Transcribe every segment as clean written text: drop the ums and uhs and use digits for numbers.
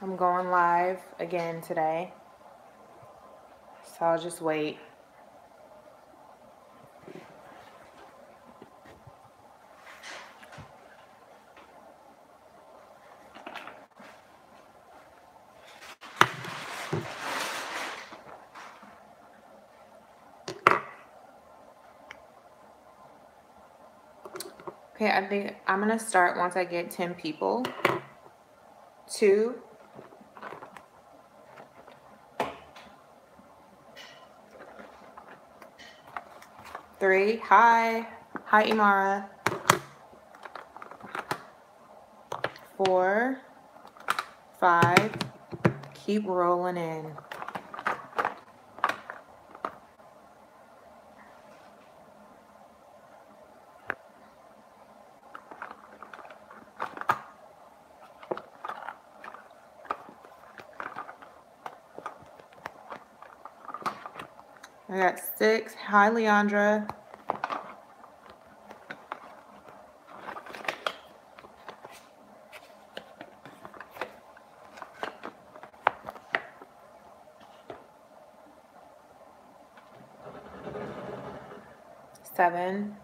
I'm going live again today, so I'll just wait. Okay, I think I'm gonna start once I get 10 people. 2, 3. Hi Imara. 4, 5. Keep rolling in. I got 6. Hi Leandra. Seven.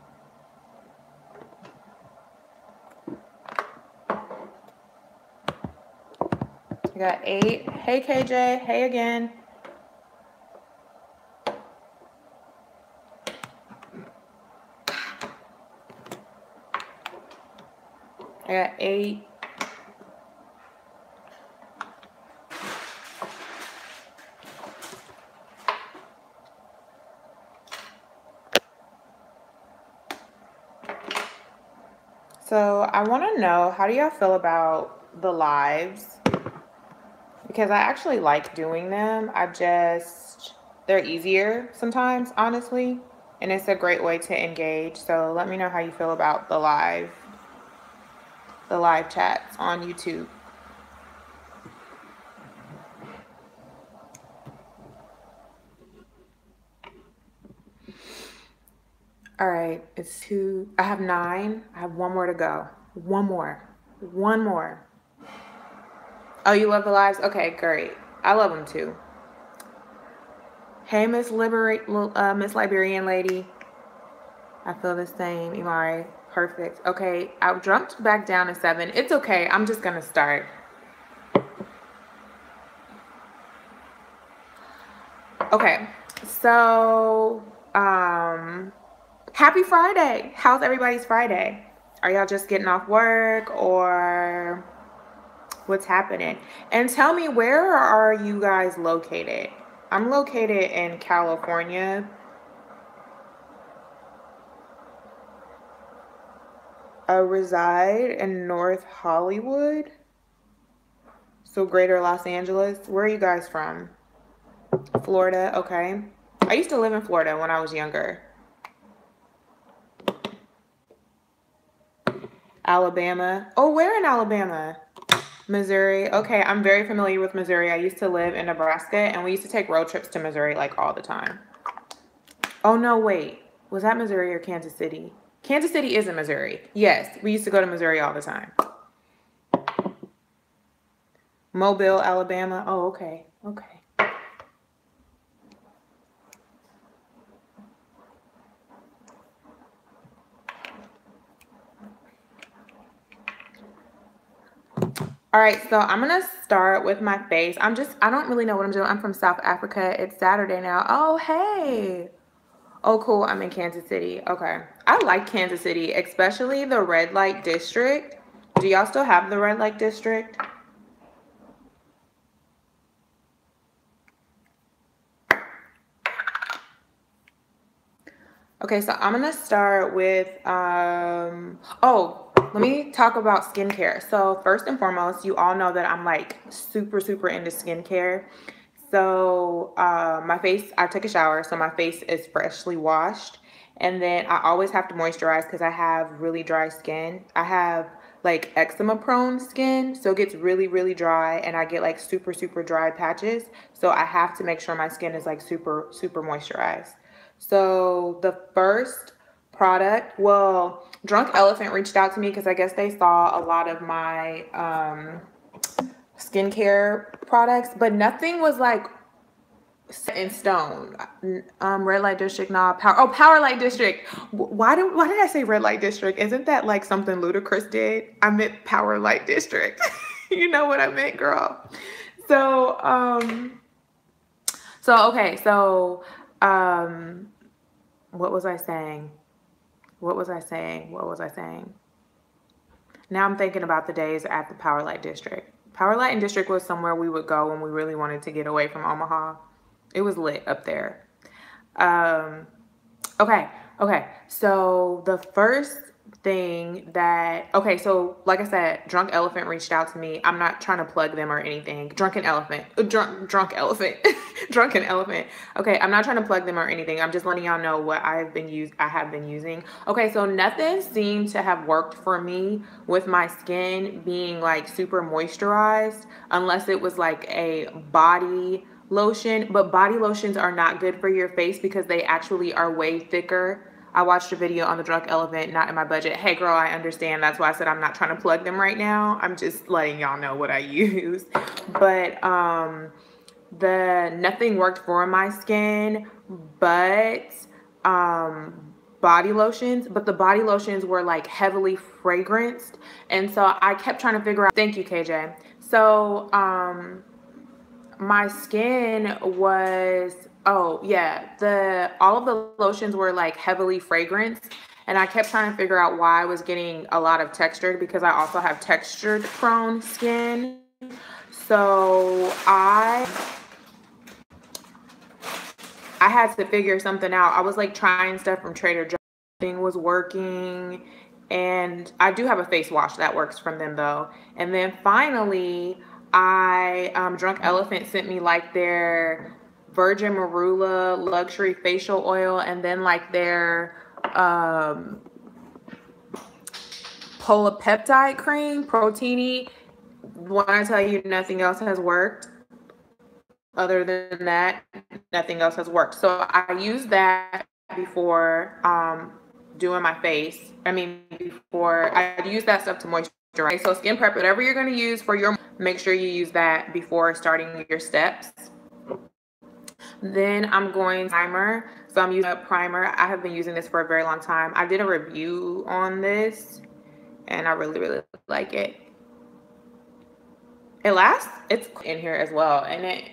I got 8. Hey KJ. Hey again. I got 8. So I want to know, how do y'all feel about the lives? Because I actually like doing them. They're easier sometimes, honestly. And it's a great way to engage. So let me know how you feel about the live chats on YouTube. All right, it's 2. I have 9. I have 1 more to go. One more. Oh, you love the lives? Okay, great. I love them too. Hey, Miss Liberian lady. I feel the same, Imari. Perfect. Okay, I jumped back down to 7. It's okay. I'm just gonna start. Okay, so happy Friday. How's everybody's Friday? Are y'all just getting off work or what's happening? And tell me, where are you guys located? I'm located in California. I reside in North Hollywood, so greater Los Angeles. Where are you guys from? Florida, okay. I used to live in Florida when I was younger. Alabama. Oh, where in Alabama? Missouri. Okay, I'm very familiar with Missouri. I used to live in Nebraska, and we used to take road trips to Missouri like all the time. Oh, no, wait. Was that Missouri or Kansas City? Kansas City is in Missouri. Yes, we used to go to Missouri all the time. Mobile, Alabama. Oh, okay. Okay. All right, so I'm gonna start with my face. I don't really know what I'm doing. I'm from South Africa. It's Saturday now. Oh, hey. Oh, cool. I'm in Kansas City. Okay. I like Kansas City, especially the red light district. Do y'all still have the red light district? Okay, so I'm gonna start with, let me talk about skincare. So first and foremost, you all know that I'm like super, super into skincare. So my face, I take a shower, so my face is freshly washed. And then I always have to moisturize because I have really dry skin. I have like eczema prone skin, so it gets really, really dry, and I get like super, super dry patches. So I have to make sure my skin is like super, super moisturized. So the first product, well, Drunk Elephant reached out to me because I guess they saw a lot of my skincare products, but nothing was like set in stone. Red light district, nah. Power light district. Why did I say red light district? Isn't that like something Ludacris did? I meant power light district. You know what I meant, girl. So okay, so what was I saying? What was I saying? Now I'm thinking about the days at the Power Light District. Power Light and District was somewhere we would go when we really wanted to get away from Omaha. It was lit up there. Okay. So the first thing that, so like I said, Drunk Elephant reached out to me. I'm not trying to plug them or anything. Drunken Elephant. Drunk Elephant. Drunken Elephant. Okay, I'm not trying to plug them or anything. I'm just letting y'all know what I have been using. Okay, so nothing seemed to have worked for me with my skin being like super moisturized unless it was like a body lotion, but body lotions are not good for your face because they actually are way thicker. I watched a video on the Drunk Elephant, not in my budget. Hey girl, I understand. That's why I said I'm not trying to plug them right now. I'm just letting y'all know what I use. But nothing worked for my skin, but body lotions, but the body lotions were like heavily fragranced. And so I kept trying to figure out, thank you, KJ. So my skin was, all of the lotions were like heavily fragranced, and I kept trying to figure out why I was getting a lot of textured, because I also have textured prone skin. So I had to figure something out. I was like trying stuff from Trader Joe's. Thing was working, and I do have a face wash that works from them though. And then finally Drunk Elephant sent me like their Virgin Marula luxury facial oil, and then like their polypeptide cream, Proteini. When I tell you nothing else has worked, other than that, nothing else has worked. So I used that before doing my face. Before I use that stuff to moisturize. So skin prep, whatever you're going to use for your, make sure you use that before starting your steps. Then I'm going primer. So I'm using a primer. I have been using this for a very long time. I did a review on this and I really, really like it. It lasts. It's in here as well. And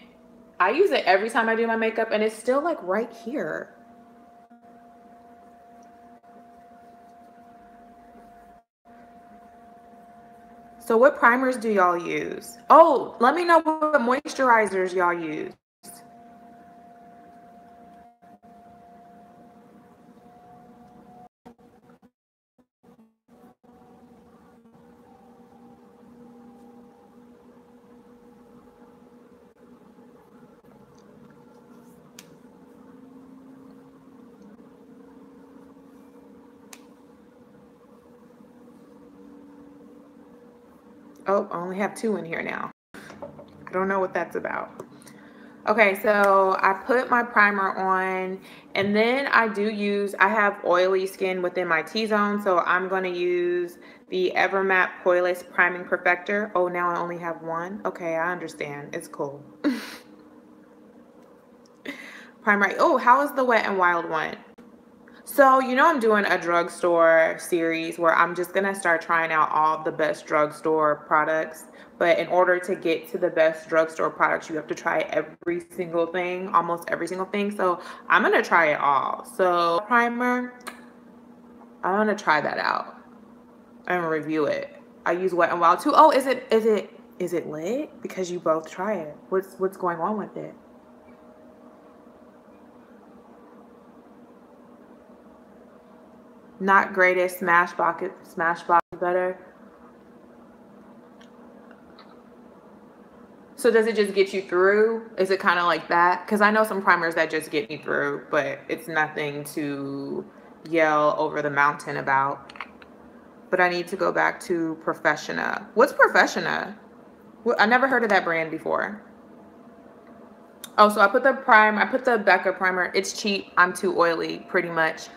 I use it every time I do my makeup, and it's still like right here. So what primers do y'all use? Oh, let me know what moisturizers y'all use. Oh, I only have 2 in here now. I don't know what that's about. Okay, so I put my primer on, and then I have oily skin within my T-zone, so I'm going to use the Evermatte Poreless Priming Perfector. Oh, now I only have 1. Okay, I understand. It's cool. Primer. Oh, how is the Wet n Wild one? So, I'm doing a drugstore series where I'm just going to start trying out all the best drugstore products. But in order to get to the best drugstore products, you have to try every single thing, almost every single thing. So I'm going to try it all. So primer, I'm going to try that out and review it. I use Wet n Wild too. Oh, is it lit? Because you both try it. What's going on with it? Not greatest, Smashbox better. So does it just get you through? Is it kind of like that? Because I know some primers that just get me through, but it's nothing to yell over the mountain about. But I need to go back to Professional. What's Professional? I never heard of that brand before. Oh, so I put the Becca primer. It's cheap. I'm too oily, pretty much.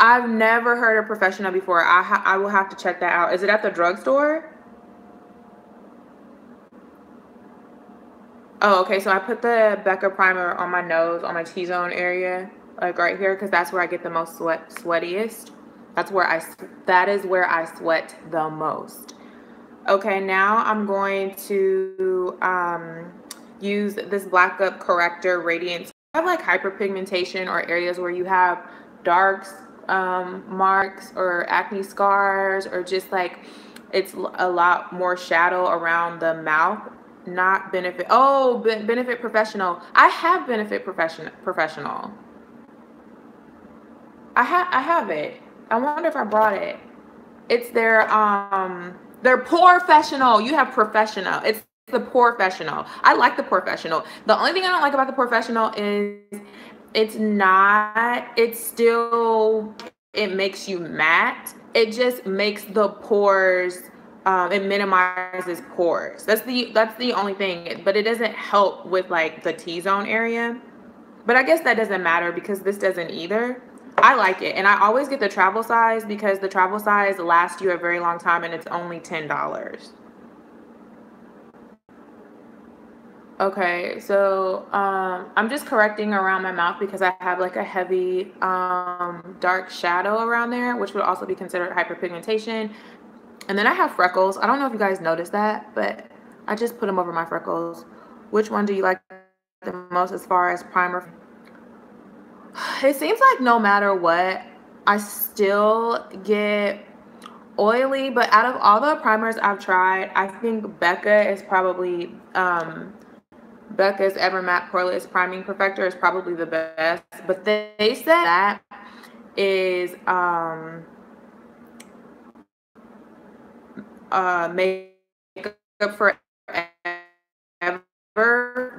I've never heard of Professional before. I will have to check that out. Is it at the drugstore? Oh, okay, so I put the Becca primer on my nose, on my T-zone area, like right here, because that's where I get the most sweatiest. That is where I sweat the most. Okay, now I'm going to use this Black Up Corrector Radiance. I have like hyperpigmentation or areas where you have darks, marks or acne scars, or just like it's a lot more shadow around the mouth. Not Benefit. Oh, Benefit Professional. I have Benefit Professional. I have it. I wonder if I brought it. It's their Professional. You have Professional. It's the Professional. I like the Professional. The only thing I don't like about the Professional is it makes you matte. It just makes the pores, it minimizes pores. That's the only thing, but it doesn't help with like the T-zone area. But I guess that doesn't matter because this doesn't either. I like it, and I always get the travel size because the travel size lasts you a very long time, and it's only $10. Okay, so I'm just correcting around my mouth because I have like a heavy dark shadow around there, which would also be considered hyperpigmentation. And then I have freckles. I don't know if you guys noticed that, but I just put them over my freckles. Which one do you like the most as far as primer? It seems like no matter what, I still get oily, but out of all the primers I've tried, I think Becca is probably Becca's Ever Matte Poreless Priming Perfector is probably the best. But they said that is Makeup Forever,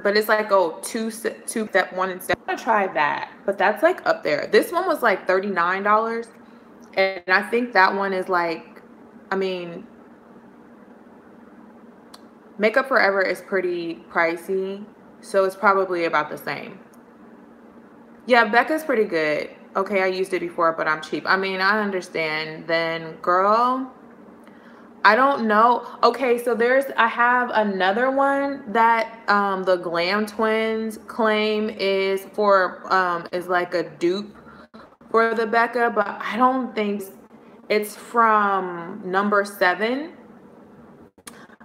but it's like two step one and step. I'm gonna try that, but that's like up there. This one was like $39, and I think that one is like, I mean, Makeup Forever is pretty pricey, so it's probably about the same. Yeah, Becca's pretty good. Okay, I used it before, but I'm cheap. I mean, I understand. Then, girl, I don't know. Okay, so I have another one that the Glam Twins claim is like a dupe for the Becca, but I don't think it's from number 7.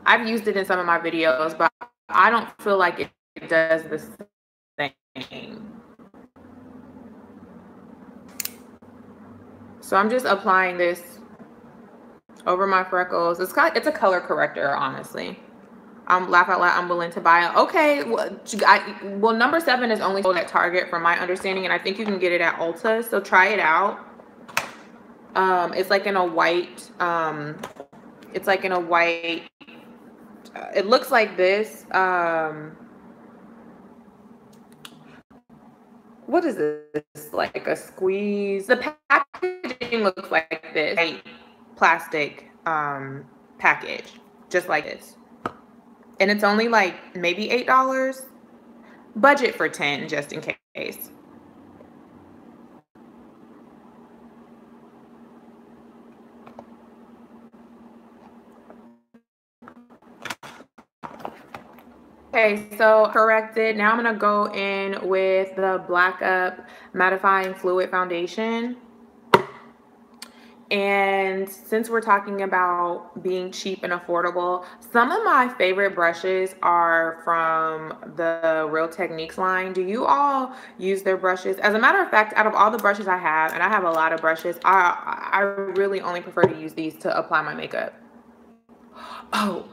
I've used it in some of my videos, but I don't feel like it does the same. So I'm just applying this over my freckles. It's a color corrector, honestly. Laugh out loud, I'm willing to buy it. Okay, well, number 7 is only sold at Target from my understanding, and I think you can get it at Ulta, so try it out. It's like in a white, it looks like this. What is this? Like a squeeze. The packaging looks like this. White plastic package, just like this. And it's only like maybe $8. Budget for 10 just in case. Okay, so corrected. Now I'm gonna go in with the Black Up Mattifying Fluid Foundation. And since we're talking about being cheap and affordable, some of my favorite brushes are from the Real Techniques line. Do you all use their brushes? As a matter of fact, out of all the brushes I have, and I have a lot of brushes, I really only prefer to use these to apply my makeup. Oh,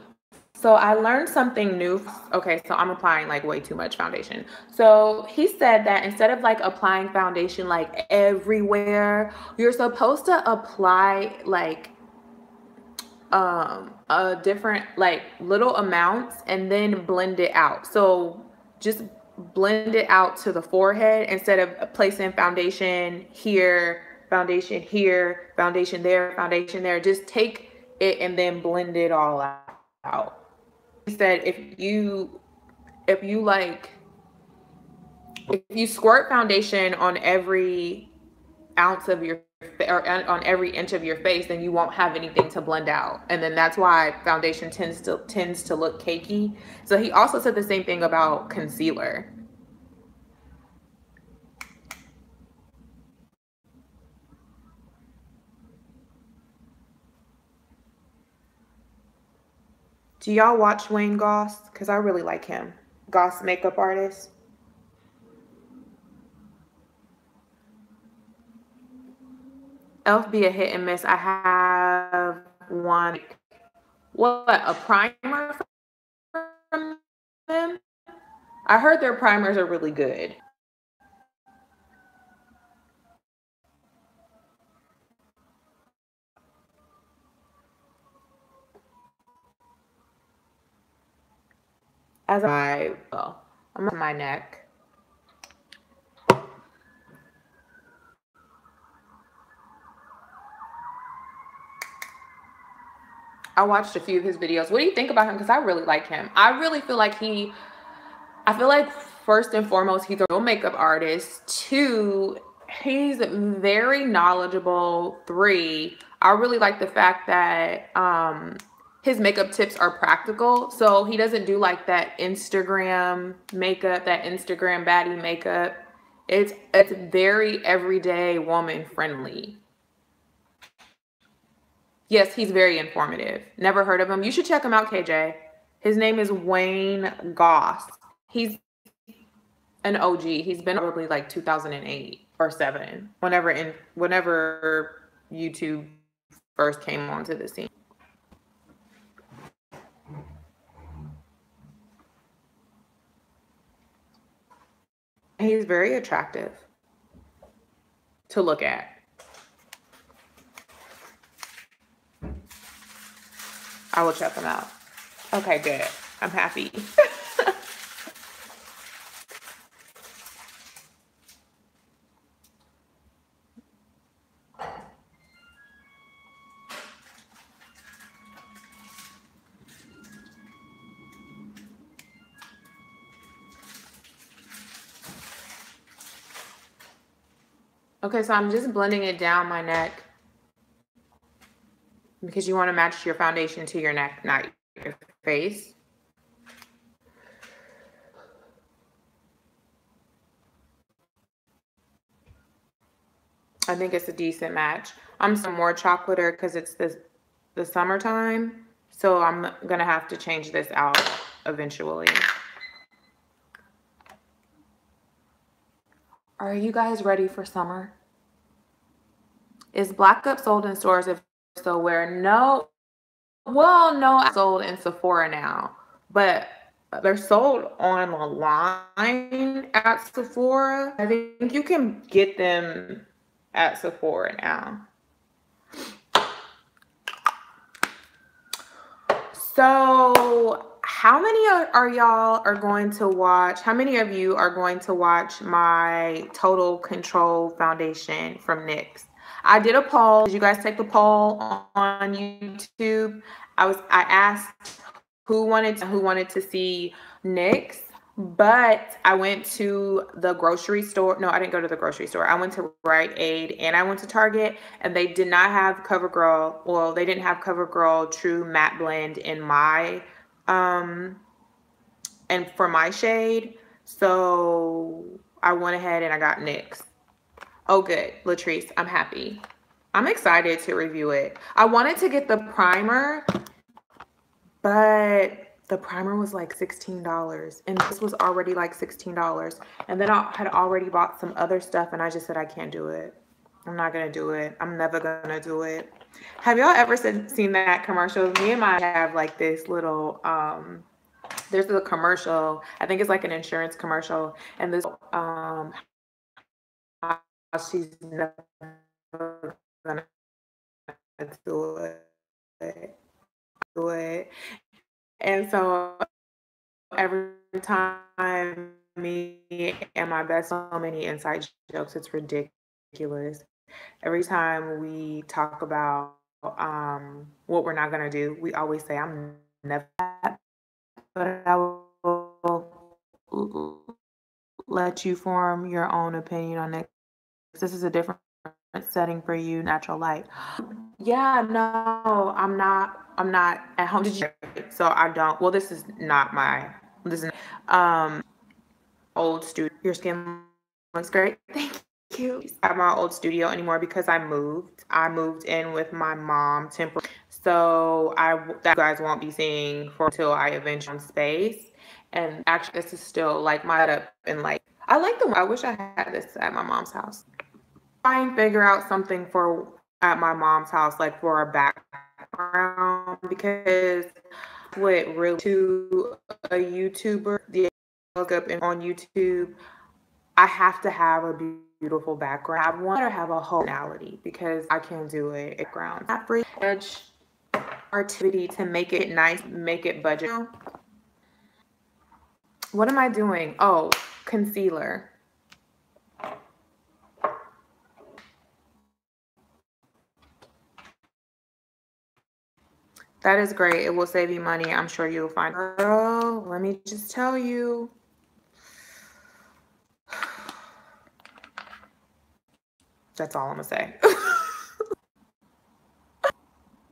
so I learned something new. Okay, so I'm applying like way too much foundation. So he said that instead of like applying foundation like everywhere, you're supposed to apply like a different like little amounts and then blend it out. So just blend it out to the forehead instead of placing foundation here, foundation here, foundation there, foundation there. Just take it and then blend it all out. He said if you squirt foundation on every ounce of your or on every inch of your face, then you won't have anything to blend out. And then that's why foundation tends to look cakey. So he also said the same thing about concealer. Do y'all watch Wayne Goss? Because I really like him. Goss makeup artist. Elf be a hit and miss. I have one. What, a primer from them? I heard their primers are really good. As I'm on my neck. I watched a few of his videos. What do you think about him? Because I really like him. I really feel like first and foremost, he's a real makeup artist. 2, he's very knowledgeable. 3, I really like the fact that his makeup tips are practical. So he doesn't do like that Instagram makeup, that Instagram baddie makeup. It's very everyday woman friendly. Yes, he's very informative. Never heard of him. You should check him out, KJ. His name is Wayne Goss. He's an OG. He's been probably like 2008 or 7, whenever YouTube first came onto the scene. He's very attractive to look at. I will check them out. Okay, good. I'm happy. Okay, so I'm just blending it down my neck because you want to match your foundation to your neck, not your face. I think it's a decent match. I'm some more chocolater because it's the summertime, so I'm gonna have to change this out eventually. Are you guys ready for summer? Is Black Up sold in stores? If so, where? No. Well, no, I sold in Sephora now, but they're sold online at Sephora. I think you can get them at Sephora now. So how many are y'all are going to watch? How many of you are going to watch my Total Control foundation from NYX? I did a poll. Did you guys take the poll on YouTube? I asked who wanted to see NYX, but I went to the grocery store. No, I didn't go to the grocery store. I went to Rite Aid and I went to Target, and they did not have CoverGirl. Well, they didn't have CoverGirl True Matte Blend in my and for my shade. So I went ahead and I got NYX. Oh, good, Latrice. I'm happy. I'm excited to review it. I wanted to get the primer, but the primer was like $16 and this was already like $16. And then I had already bought some other stuff and I just said, I can't do it. I'm not gonna do it. I'm never gonna do it. Have y'all ever seen that commercial? Me and my have like this little, there's a commercial, I think it's like an insurance commercial, and this, she's never gonna do it. And so every time me and my best, so many inside jokes, it's ridiculous. Every time we talk about what we're not gonna do, we always say, I'm never that, but I will let you form your own opinion on it. This is a different setting for you, natural light. Yeah, no, I'm not at home. Did you? So I don't. Well, this is not my. This is old studio. Your skin looks great. Thank you. At my old studio anymore because I moved. I moved in with my mom temporarily. So that you guys won't be seeing for until I eventually have space. And actually, this is still like my setup and like I like the. I wish I had this at my mom's house. Try and figure out something for at my mom's house, like for a background, because what really to a YouTuber, the look up on YouTube, I have to have a beautiful background. I want to have a whole personality because I can do it. Background, not free judge activity to make it nice, make it budget. What am I doing? Oh, concealer. That is great. It will save you money. I'm sure you'll find. Girl, let me just tell you. That's all I'm gonna say.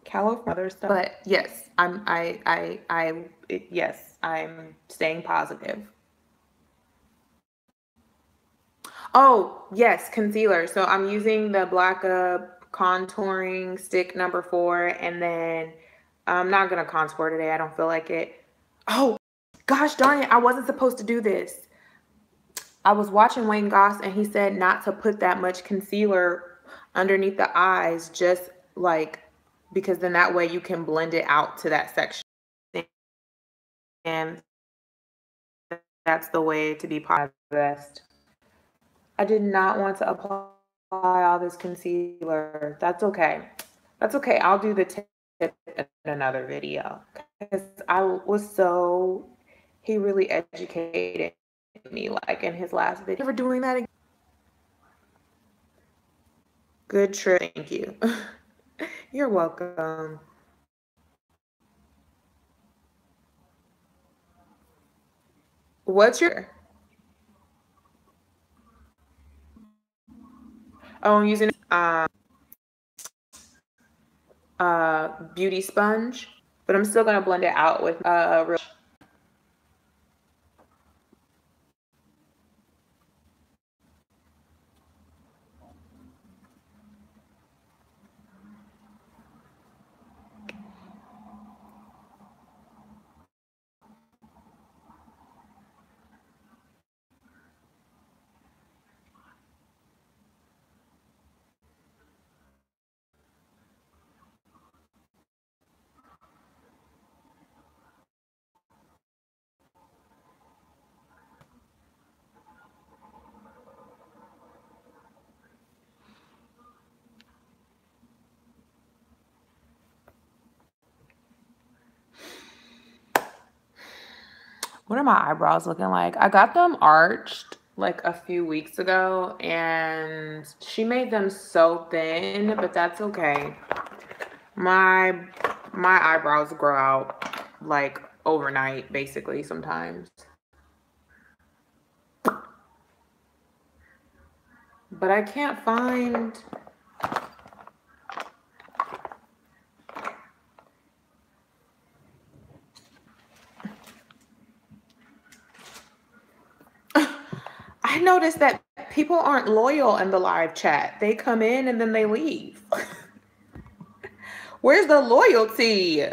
California other stuff. But yes, yes, I'm staying positive. Oh, yes, concealer. So I'm using the Black Up contouring stick number 4, and then I'm not gonna contour today. I don't feel like it. Oh, gosh darn it, I wasn't supposed to do this. I was watching Wayne Goss and he said not to put that much concealer underneath the eyes, just like, because then that way you can blend it out to that section. And that's the way to be best. I did not want to apply all this concealer. That's okay. That's okay. I'll do the tip in another video. Because he really educated me, like in his last video. Never doing that again. Good trick. Thank you. You're welcome. What's your... Oh, I'm using beauty sponge, but I'm still gonna blend it out with real. What are my eyebrows looking like? I got them arched like a few weeks ago and she made them so thin, but that's okay. My eyebrows grow out like overnight, basically, sometimes. But I can't find... I noticed that people aren't loyal in the live chat. They come in and then they leave. Where's the loyalty?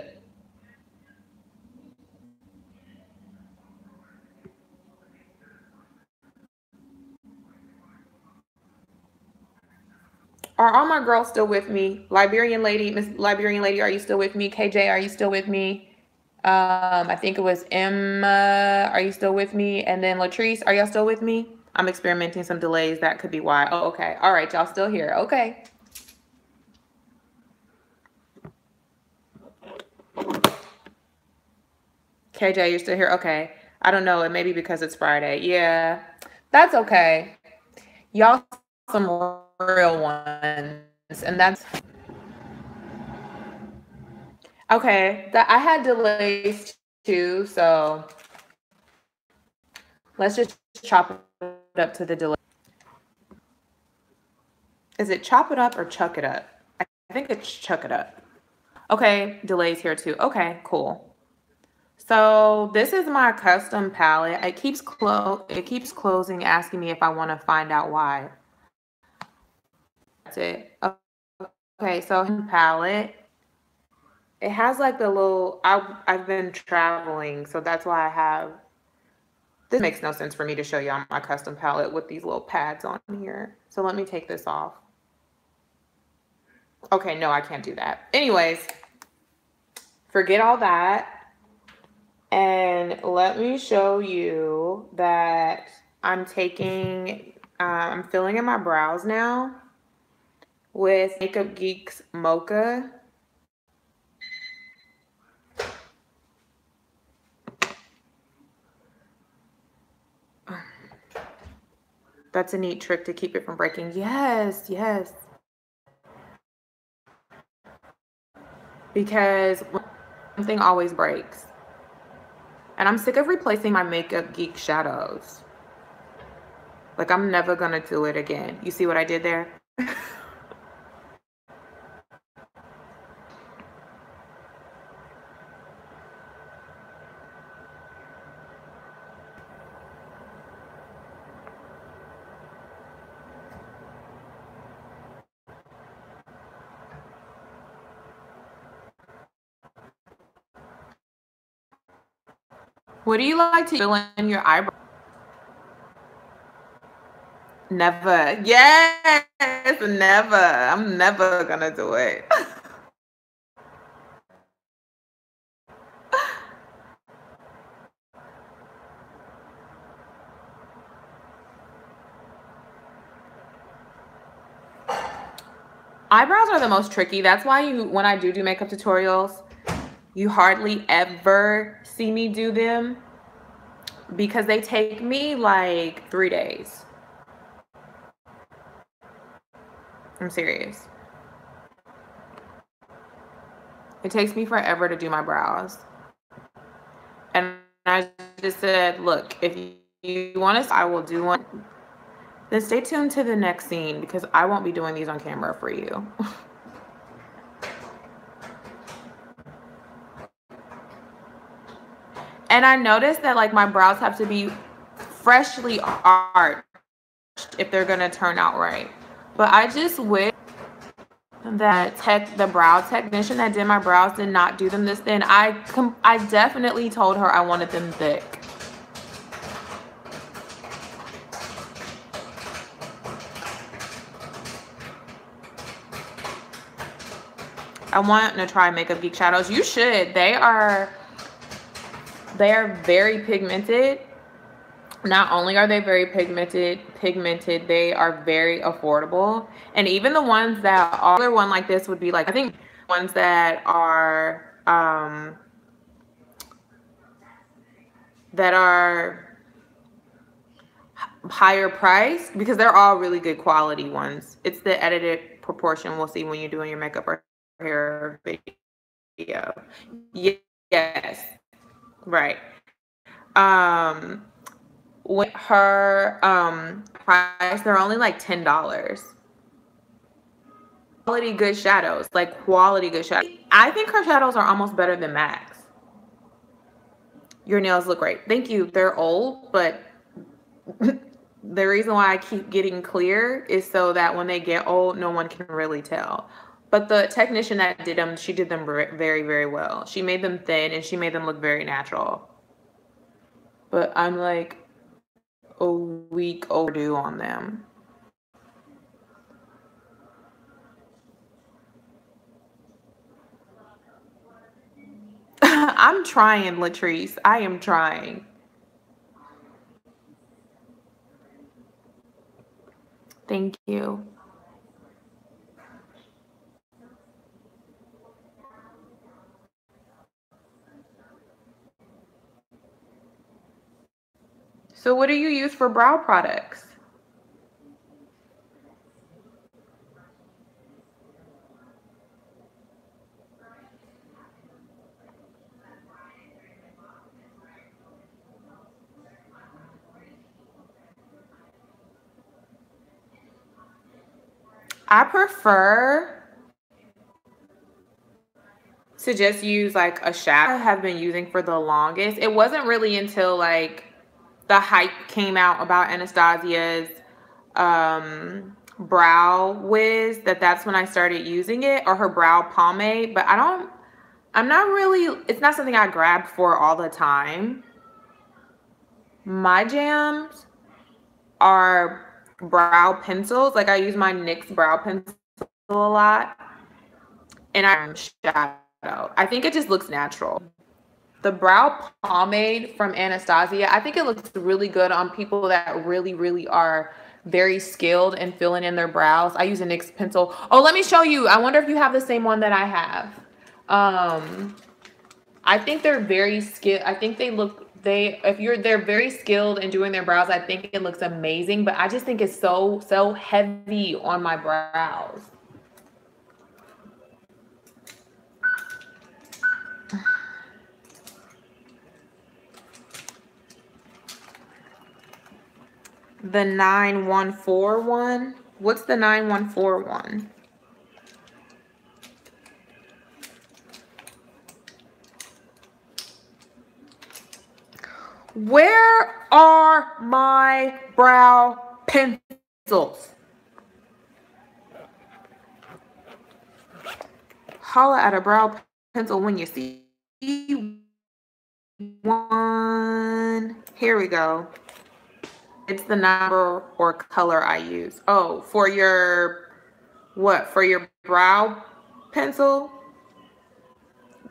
Are all my girls still with me? Liberian lady, Miss Liberian lady, are you still with me? KJ, are you still with me? I think it was Emma. Are you still with me? And then Latrice, are y'all still with me? I'm experimenting some delays. That could be why. Oh, okay. All right, y'all still here. Okay. KJ, you're still here? Okay. I don't know. It may be because it's Friday. Yeah, that's okay. Y'all some real ones. And that's... Okay. I had delays too, so let's just chop it up to the delay. Is it chop it up or chuck it up? I think it's chuck it up. Okay, delays here too. Okay, cool. So this is my custom palette. It keeps closing, asking me if I want to find out why. That's it. Okay, so palette. It has like the little, I've been traveling, so that's why I have, this makes no sense for me to show you on my custom palette with these little pads on here. So let me take this off. Okay, no, I can't do that. Anyways, forget all that. And let me show you that I'm taking, I'm filling in my brows now with Makeup Geek's Mocha. That's a neat trick to keep it from breaking. Yes, yes. Because something always breaks. And I'm sick of replacing my Makeup Geek shadows. Like, I'm never gonna do it again. You see what I did there? What do you like to fill in your eyebrows? Never. Yes, never. I'm never gonna do it. Eyebrows are the most tricky. That's why when I do makeup tutorials, you hardly ever see me do them because they take me like 3 days. I'm serious. It takes me forever to do my brows. And I just said, look, if you want to, I will do one. Then stay tuned to the next scene because I won't be doing these on camera for you. And I noticed that like my brows have to be freshly arched if they're gonna turn out right. But I just wish that the brow technician that did my brows did not do them this thin. I definitely told her I wanted them thick. I want to try Makeup Geek shadows. You should. They are very pigmented. Not only are they very pigmented, they are very affordable. And even the ones that are, other one like this would be like, I think ones that are higher priced, because they're all really good quality ones. It's the edited proportion we'll see when you're doing your makeup or hair video. Yes, right. With her price, they're only like $10. Quality good shadows, like quality good shadows. I think her shadows are almost better than MAC's. Your nails look great. Thank you. They're old, but the reason why I keep getting clear is so that when they get old, no one can really tell. But the technician that did them, she did them very well. She made them thin and she made them look very natural. But I'm like a week overdue on them. I'm trying, Latrice. I am trying. Thank you. So what do you use for brow products? I prefer to just use like a shadow I have been using for the longest. It wasn't really until like the hype came out about Anastasia's brow wiz that's when I started using it, or her brow pomade. But I'm not really, it's not something I grab for all the time. My jams are brow pencils. Like I use my NYX brow pencil a lot, and I shadow. I think it just looks natural. The brow pomade from Anastasia, I think it looks really good on people that really are very skilled in filling in their brows. I use a NYX pencil. Oh, let me show you. I wonder if you have the same one that I have. I think they're very skilled. I think they're very skilled in doing their brows. I think it looks amazing, but I just think it's so heavy on my brows. The 914 one. What's the 914 one? Where are my brow pencils? Holla at a brow pencil when you see one. Here we go. It's the number or color I use. Oh, for your, what? For your brow pencil?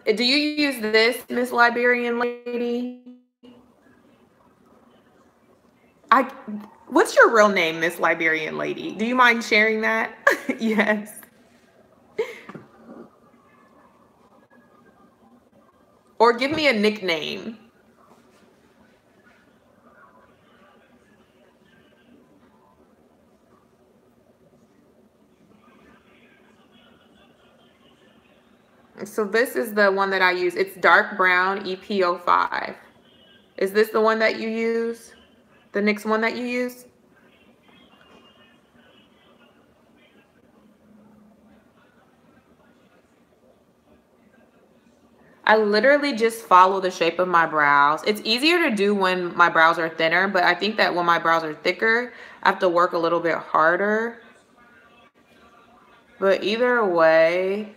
Do you use this, Miss Liberian Lady? What's your real name, Miss Liberian Lady? Do you mind sharing that? Yes. Or give me a nickname. So this is the one that I use. It's dark brown EP05. Is this the one that you use? The NYX one that you use? I literally just follow the shape of my brows. It's easier to do when my brows are thinner, but I think that when my brows are thicker, I have to work a little bit harder. But either way,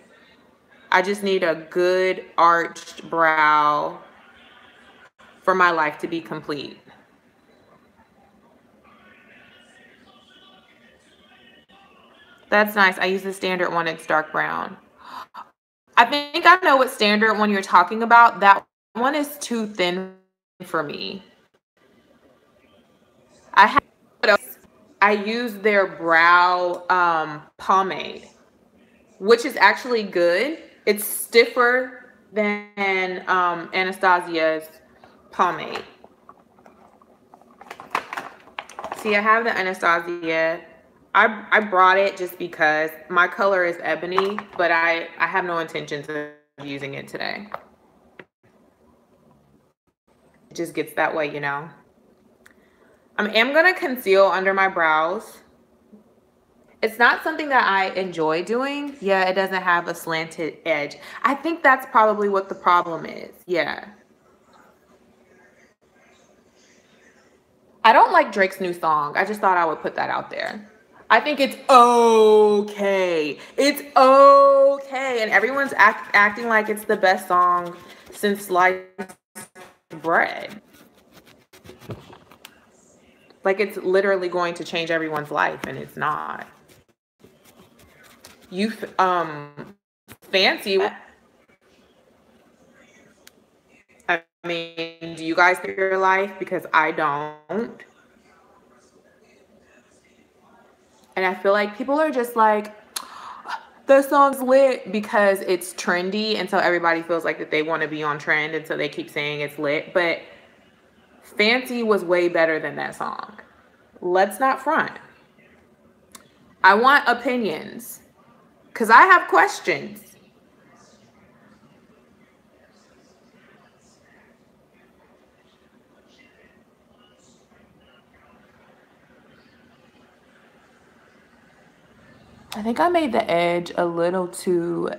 I just need a good arched brow for my life to be complete. That's nice. I use the standard one. It's dark brown. I think I know what standard one you're talking about. That one is too thin for me. I use their brow pomade, which is actually good. It's stiffer than Anastasia's pomade. See, I have the Anastasia. I brought it just because my color is ebony, but I have no intentions of using it today. It just gets that way, you know. I am going to conceal under my brows. It's not something that I enjoy doing. Yeah, it doesn't have a slanted edge. I think that's probably what the problem is. Yeah. I don't like Drake's new song. I just thought I would put that out there. I think it's okay. It's okay. And everyone's acting like it's the best song since sliced bread. Like it's literally going to change everyone's life, and it's not. You fancy. I mean, do you guys think your life? Because I don't. And I feel like people are just like, the song's lit because it's trendy, and so everybody feels like that they want to be on trend, and so they keep saying it's lit. But Fancy was way better than that song. Let's not front. I want opinions because I have questions. I think I made the edge a little too...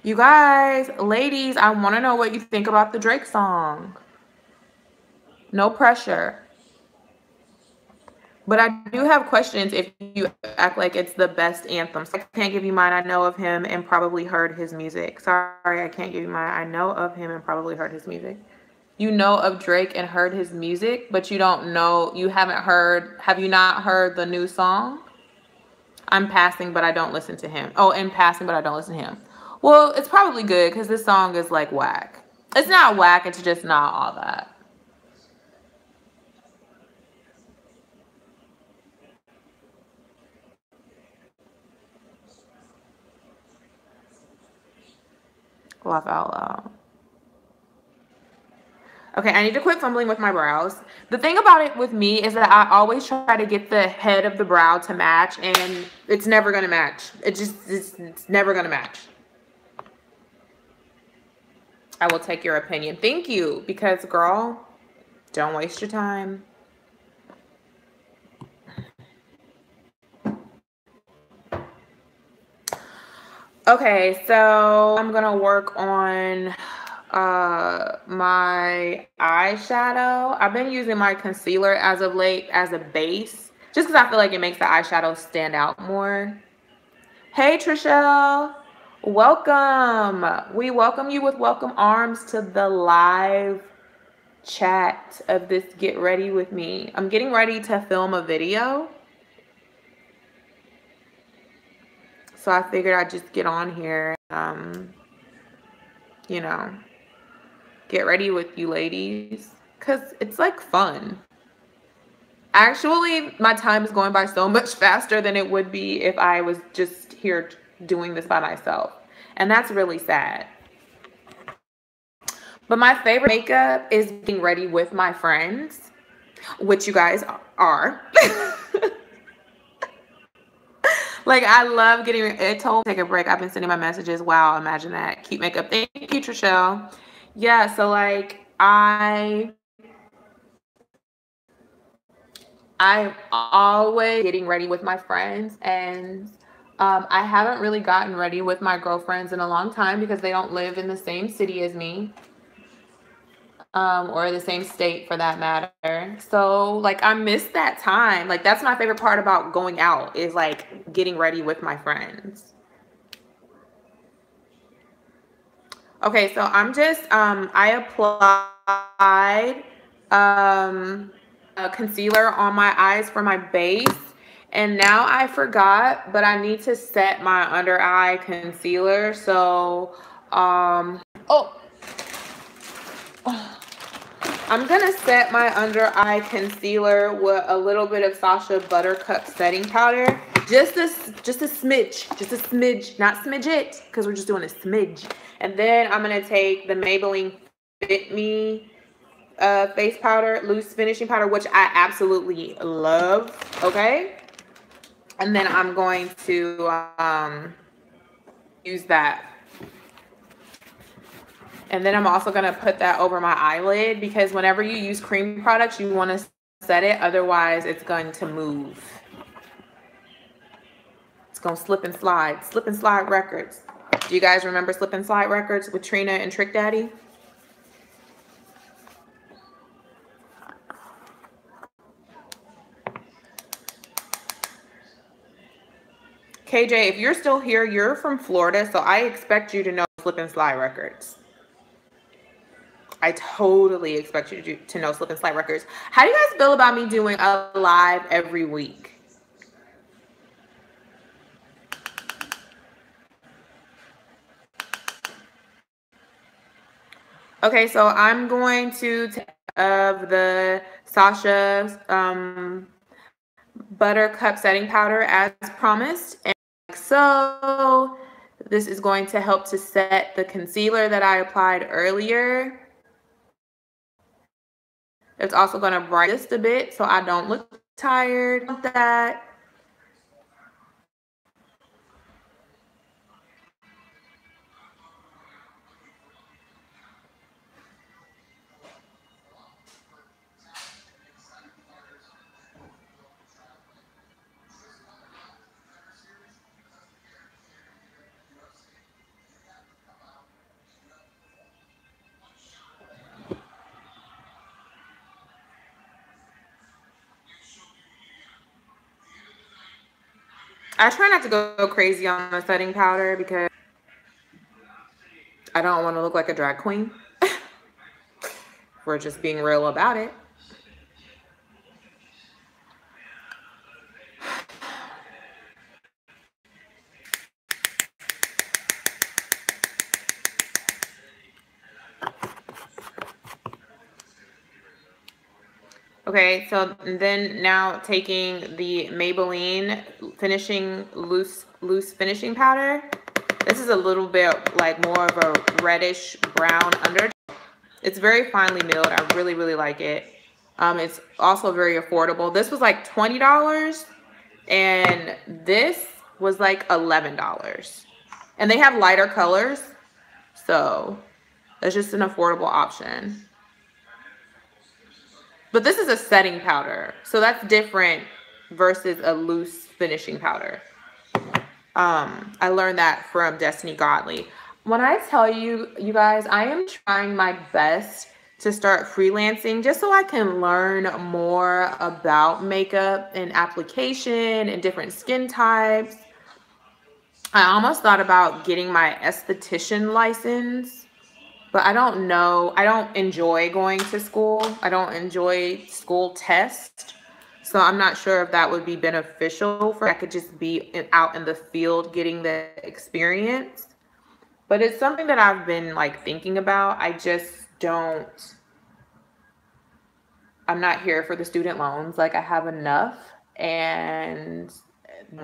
You guys, ladies, I want to know what you think about the Drake song. No pressure. But I do have questions if you act like it's the best anthem. So I can't give you mine. I know of him and probably heard his music. Sorry, I can't give you mine. I know of him and probably heard his music. You know of Drake and heard his music, but you don't know, you haven't heard, have you not heard the new song? I'm passing, but I don't listen to him. Oh, in passing, but I don't listen to him. Well, it's probably good because this song is like whack. It's not whack, it's just not all that. Laugh out loud. Okay, I need to quit fumbling with my brows. The thing about it with me is that I always try to get the head of the brow to match, and it's never going to match. It's never going to match. I will take your opinion. Thank you, because girl, don't waste your time. Okay, so I'm going to work on my eyeshadow. I've been using my concealer as of late as a base, just because I feel like it makes the eyeshadow stand out more. Hey Trishelle, welcome. We welcome you with welcome arms to the live chat of this Get Ready With Me. I'm getting ready to film a video, so I figured I'd just get on here, you know, get ready with you ladies, because it's like fun. Actually, my time is going by so much faster than it would be if I was just here doing this by myself. And that's really sad. But my favorite makeup is being ready with my friends, which you guys are. Like, I love getting it told take a break. I've been sending my messages. Wow, imagine that. Keep makeup. Thank you, Trishelle. Yeah, so like I'm always getting ready with my friends, and I haven't really gotten ready with my girlfriends in a long time because they don't live in the same city as me, or the same state for that matter. So like I miss that time. Like that's my favorite part about going out, is like getting ready with my friends. Okay, so I'm just I applied a concealer on my eyes for my base, and now I forgot, but I need to set my under eye concealer. So oh, I'm gonna set my under eye concealer with a little bit of Sasha Buttercup setting powder, just a smidge, not smidget, because we're just doing a smidge. And then I'm gonna take the Maybelline Fit Me face powder, loose finishing powder, which I absolutely love. Okay, and then I'm going to use that. And then I'm also going to put that over my eyelid, because whenever you use cream products, you want to set it. Otherwise, it's going to move. It's going to slip and slide. Slip and Slide Records. Do you guys remember Slip and Slide Records with Trina and Trick Daddy? KJ, if you're still here, you're from Florida, so I expect you to know Slip and Slide Records. I totally expect you to know Slip and Slide Records. How do you guys feel about me doing a live every week? Okay, so I'm going to take of the Sasha Buttercup setting powder as promised. And so this is going to help to set the concealer that I applied earlier. It's also going to brighten just a bit so I don't look tired with that. I try not to go crazy on the setting powder because I don't want to look like a drag queen. We're just being real about it. Okay, so then now taking the Maybelline finishing loose finishing powder. This is a little bit like more of a reddish brown undertone. It's very finely milled. I really, really like it. It's also very affordable. This was like $20 and this was like $11. And they have lighter colors, so it's just an affordable option. But this is a setting powder, so that's different versus a loose finishing powder. I learned that from Destiny Godly. When I tell you, you guys, I am trying my best to start freelancing just so I can learn more about makeup and application and different skin types. I almost thought about getting my esthetician license, but I don't know. I don't enjoy going to school. I don't enjoy school tests. So I'm not sure if that would be beneficial for I could just be out in the field getting the experience. But it's something that I've been like thinking about. I just don't, I'm not here for the student loans. Like I have enough and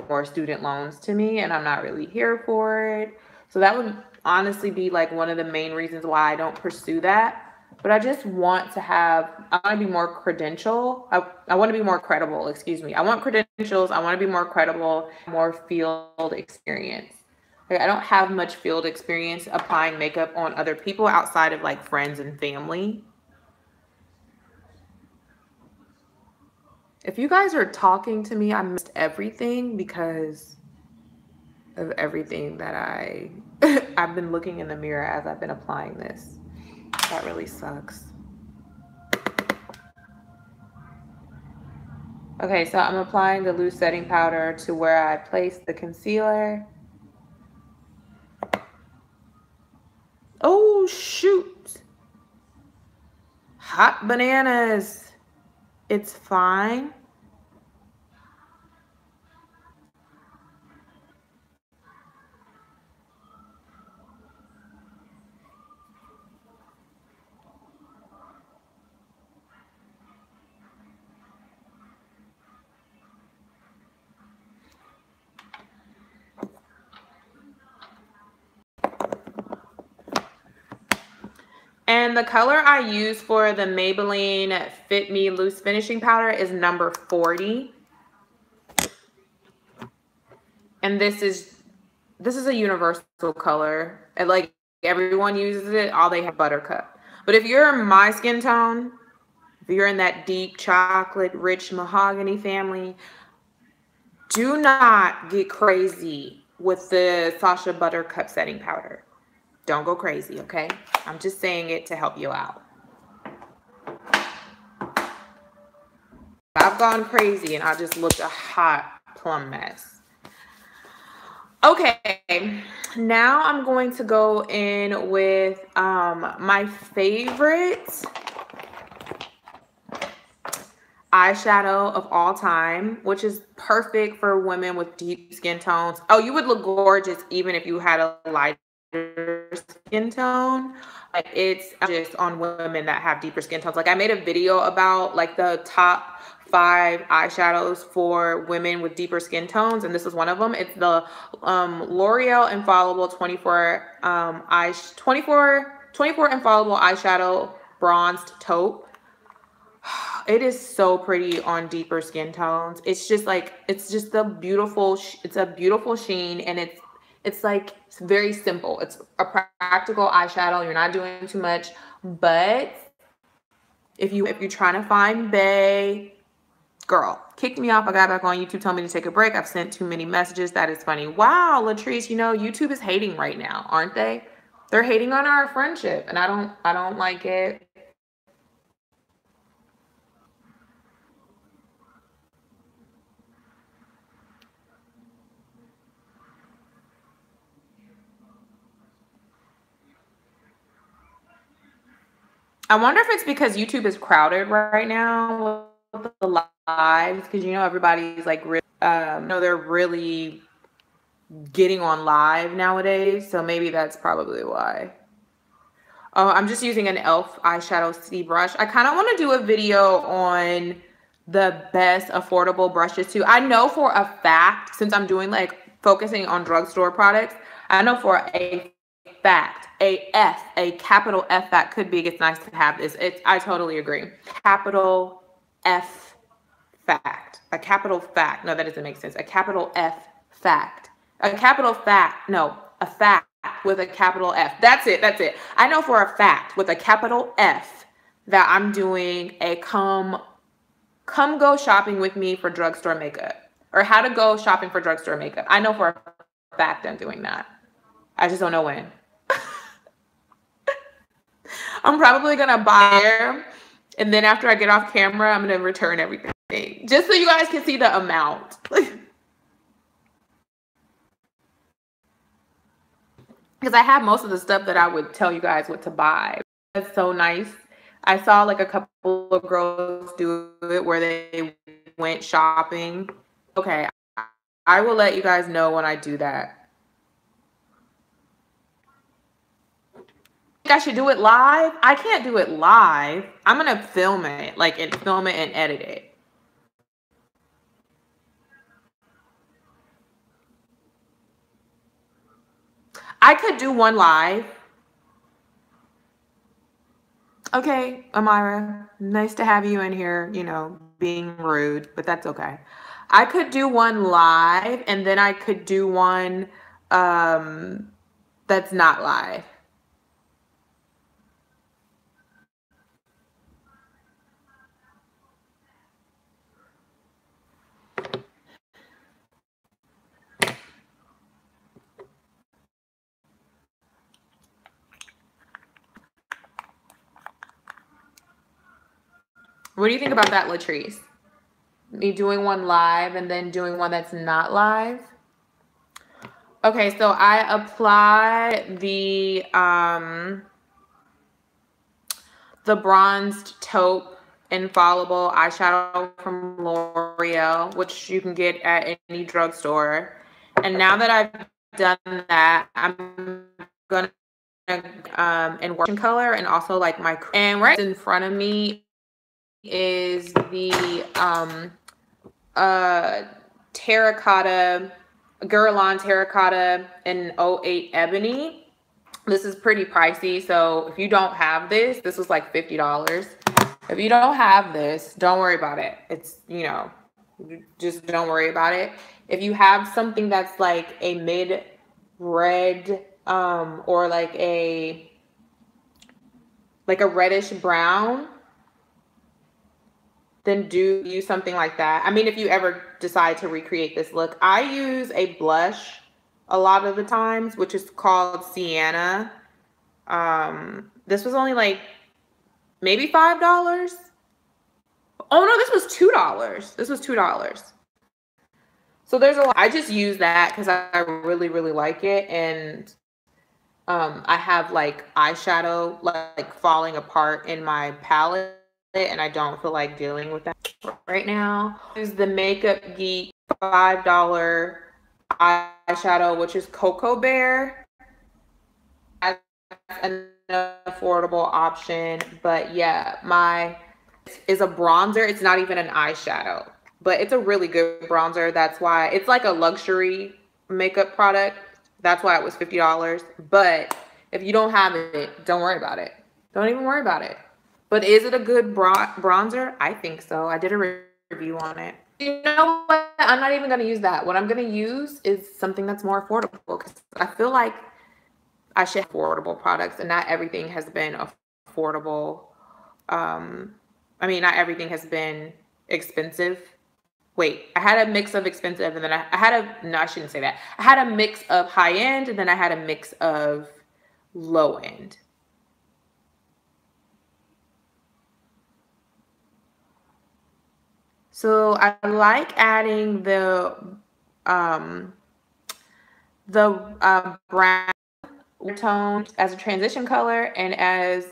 more student loans to me and I'm not really here for it. So that would honestly be like one of the main reasons why I don't pursue that. But I just want to have, I want to be more credential. I want to be more credible, excuse me. I want credentials. I want to be more credible, more field experience. Like, I don't have much field experience applying makeup on other people outside of like friends and family. If you guys are talking to me, I missed everything because of everything that I've been looking in the mirror as I've been applying this. That really sucks. Okay, so I'm applying the loose setting powder to where I placed the concealer. Oh, shoot. Hot bananas. It's fine. And the color I use for the Maybelline Fit Me Loose Finishing Powder is number 40. And this is a universal color. And like everyone uses it, all they have buttercup. But if you're my skin tone, if you're in that deep chocolate rich mahogany family, do not get crazy with the Sacha Buttercup setting powder. Don't go crazy, okay? I'm just saying it to help you out. I've gone crazy and I just looked a hot plum mess. Okay, now I'm going to go in with my favorite eyeshadow of all time, which is perfect for women with deep skin tones. Oh, you would look gorgeous even if you had a lighter skin tone. Like it's just on women that have deeper skin tones. Like I made a video about like the top 5 eyeshadows for women with deeper skin tones, and this is one of them. It's the L'Oreal Infallible 24 Infallible eyeshadow bronzed taupe. It is so pretty on deeper skin tones. It's just like, it's just a beautiful, it's a beautiful sheen, and it's like, it's very simple. It's a practical eyeshadow. You're not doing too much, but if you're trying to find bae, girl, kicked me off. I got back on YouTube, told me to take a break. I've sent too many messages. That is funny. Wow, Latrice, you know, YouTube is hating right now, aren't they? They're hating on our friendship, and I don't like it. I wonder if it's because YouTube is crowded right now with the lives, because you know everybody's like, they're really getting on live nowadays, so maybe that's probably why. Oh, I'm just using an e.l.f. eyeshadow C brush. I kind of want to do a video on the best affordable brushes too. I know for a fact, since I'm doing like focusing on drugstore products, I know for a fact, a capital F fact could be, it's nice to have this. I totally agree. Capital F fact. A capital fact. No, that doesn't make sense. A capital F fact. A capital fact. No, a fact with a capital F. That's it. That's it. I know for a fact with a capital F that I'm doing a come go shopping with me for drugstore makeup, or how to go shopping for drugstore makeup. I know for a fact I'm doing that. I just don't know when. I'm probably going to buy it, and then after I get off camera, I'm going to return everything just so you guys can see the amount. Because I have most of the stuff that I would tell you guys what to buy. That's so nice. I saw like a couple of girls do it where they went shopping. Okay, I will let you guys know when I do that. I should do it live. I can't do it live. I'm gonna film it, and edit it. I could do one live. Okay, Amira, nice to have you in here, you know, being rude, but that's okay. I could do one live, and then I could do one that's not live. What do you think about that, Latrice? Me doing one live and then doing one that's not live? Okay, so I applied the bronzed taupe infallible eyeshadow from L'Oreal, which you can get at any drugstore. And now that I've done that, I'm gonna in working color, and also like my, and right in front of me is the terracotta, Guerlain terracotta in 08 ebony. This is pretty pricey, so if you don't have this, this was like $50. If you don't have this, don't worry about it. It's, you know, just don't worry about it. If you have something that's like a mid red or like a reddish brown, then do use something like that. I mean, if you ever decide to recreate this look, I use a blush a lot of the times, which is called Sienna. This was only like maybe $5. Oh no, this was $2. This was $2. So there's a lot. I just use that because I really, really like it. And I have like eyeshadow like falling apart in my palette, and I don't feel like dealing with that right now. Use the Makeup Geek $5 eyeshadow, which is Cocoa Bear. That's an affordable option. But yeah, my is a bronzer. It's not even an eyeshadow, but it's a really good bronzer. That's why it's like a luxury makeup product. That's why it was $50. But if you don't have it, don't worry about it. Don't even worry about it. But is it a good bronzer? I think so. I did a review on it. You know what? I'm not even going to use that. What I'm going to use is something that's more affordable, because I feel like I should have affordable products, and not everything has been affordable. I mean, not everything has been expensive. Wait, I had a mix of expensive, and then I had a, no, I shouldn't say that. I had a mix of high end, and then I had a mix of low end. So I like adding the brown tone as a transition color and as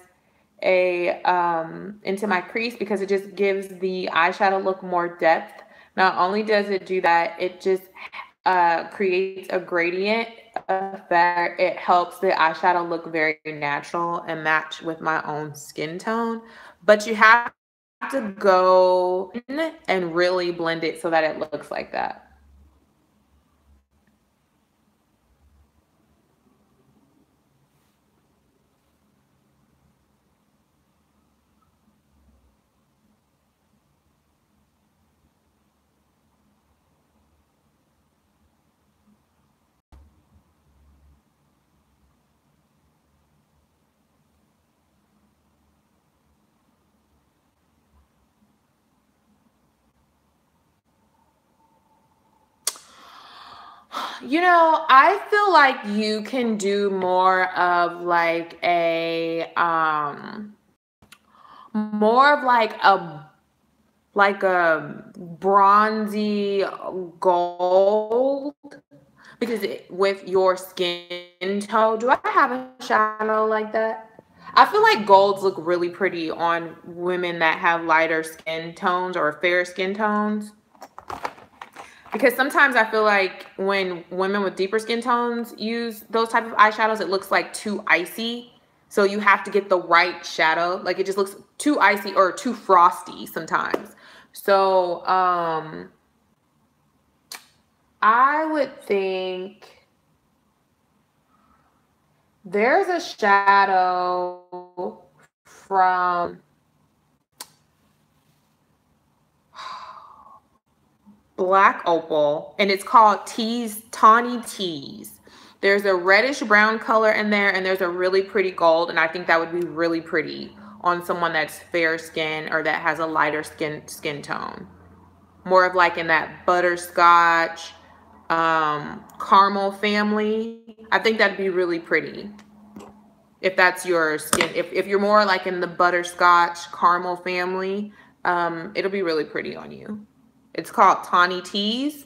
into my crease because it just gives the eyeshadow look more depth. Not only does it do that, it just creates a gradient effect. It helps the eyeshadow look very natural and match with my own skin tone. But you have to go in and really blend it so that it looks like that. You know, I feel like you can do more of like more of like a bronzy gold because with your skin tone, do I have a shadow like that? I feel like golds look really pretty on women that have lighter skin tones or fair skin tones. Because sometimes I feel like when women with deeper skin tones use those type of eyeshadows, it looks like too icy. So you have to get the right shadow. Like it just looks too icy or too frosty sometimes. So I would think there's a shadow from Black Opal, and it's called Tawny Tease. There's a reddish brown color in there, and there's a really pretty gold, and I think that would be really pretty on someone that's fair skin or that has a lighter skin tone. More of like in that butterscotch, caramel family. I think that'd be really pretty. If that's your skin, if you're more like in the butterscotch caramel family, it'll be really pretty on you. It's called Tawny Tease.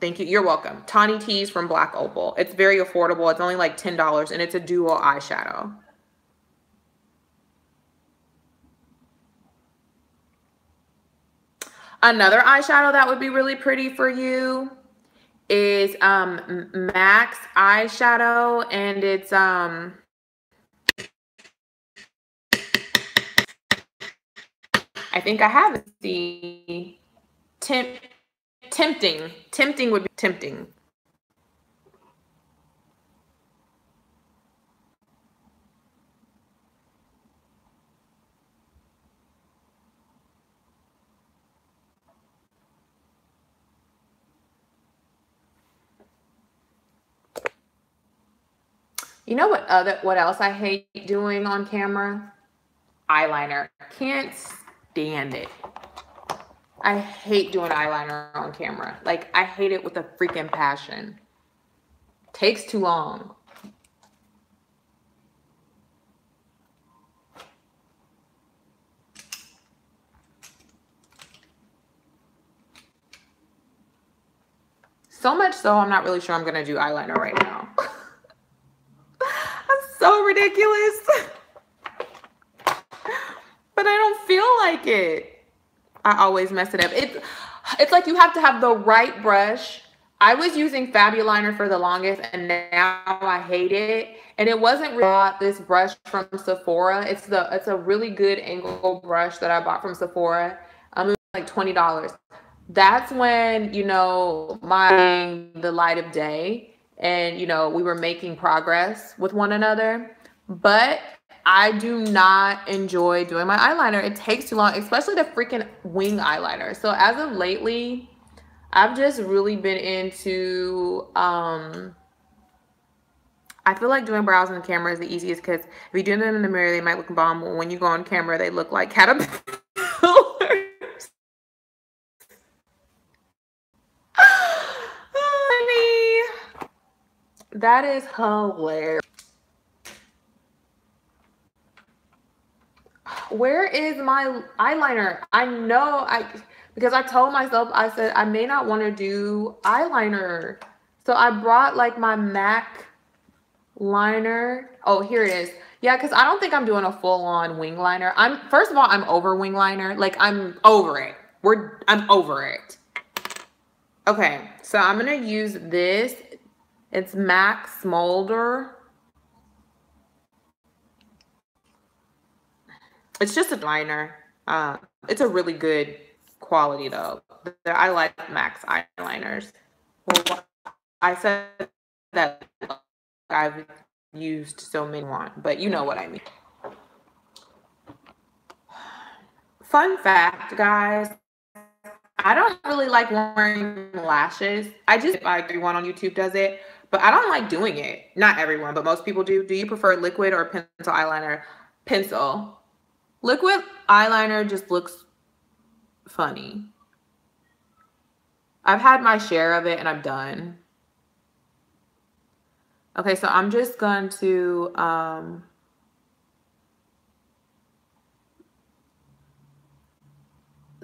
Thank you. You're welcome. Tawny Tease from Black Opal. It's very affordable. It's only like $10 and it's a dual eyeshadow. Another eyeshadow that would be really pretty for you is MAC's eyeshadow, and it's I think I have it. The tempting would be tempting. You know what else I hate doing on camera? Eyeliner. Can't stand it. I hate doing eyeliner on camera. Like, I hate it with a freaking passion. Takes too long. So much so, I'm not really sure I'm going to do eyeliner right now. I'm so ridiculous. But I don't feel like it. I always mess it up. It's like you have to have the right brush. I was using Fabuliner for the longest, and now I hate it. And it wasn't really this brush from Sephora. It's a really good angle brush that I bought from Sephora. It was like $20. That's when, you know, the light of day, and, you know, we were making progress with one another. But I do not enjoy doing my eyeliner. It takes too long, especially the freaking wing eyeliner. So as of lately, I've just really been into, I feel like doing brows on camera is the easiest because if you do them in the mirror, they might look bomb. But when you go on camera, they look like caterpillars. Honey, that is hilarious. Where is my eyeliner? I know because I told myself, I said I may not want to do eyeliner. So I brought like my MAC liner. Oh, here it is. Yeah, because I don't think I'm doing a full-on wing liner. First of all, I'm over wing liner. Like, I'm over it. I'm over it. Okay, so I'm gonna use this. It's MAC Smolder. It's just a liner. It's a really good quality though. I like MAC's eyeliners. Well, I said that I've used so many, but you know what I mean. Fun fact, guys. I don't really like wearing lashes. Like everyone on YouTube does it, but I don't like doing it. Not everyone, but most people do. Do you prefer liquid or pencil eyeliner? Pencil. Liquid eyeliner just looks funny. I've had my share of it and I'm done. Okay, so I'm just going to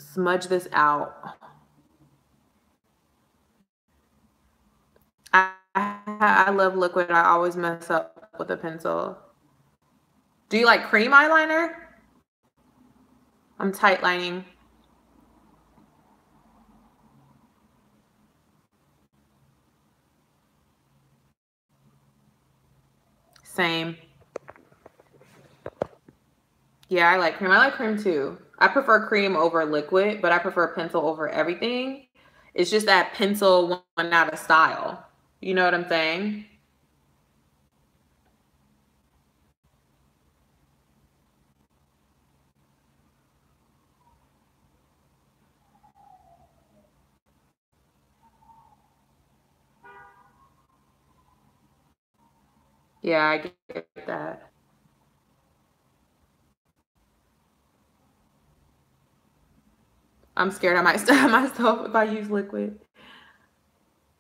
smudge this out. I love liquid. I always mess up with a pencil. Do you like cream eyeliner? I'm tight lining. Same. Yeah, I like cream. I like cream too. I prefer cream over liquid, but I prefer pencil over everything. It's just that pencil went out of style. You know what I'm saying? Yeah, I get that. I'm scared I might stab myself if I use liquid.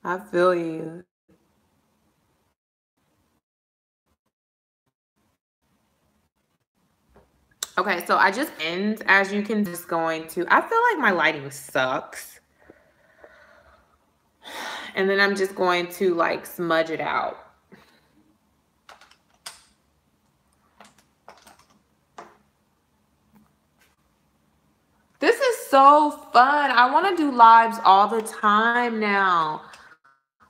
I feel you. Okay, so I just end, as you can just going to, I feel like my lighting sucks. And then I'm just going to like smudge it out. This is so fun. I want to do lives all the time now.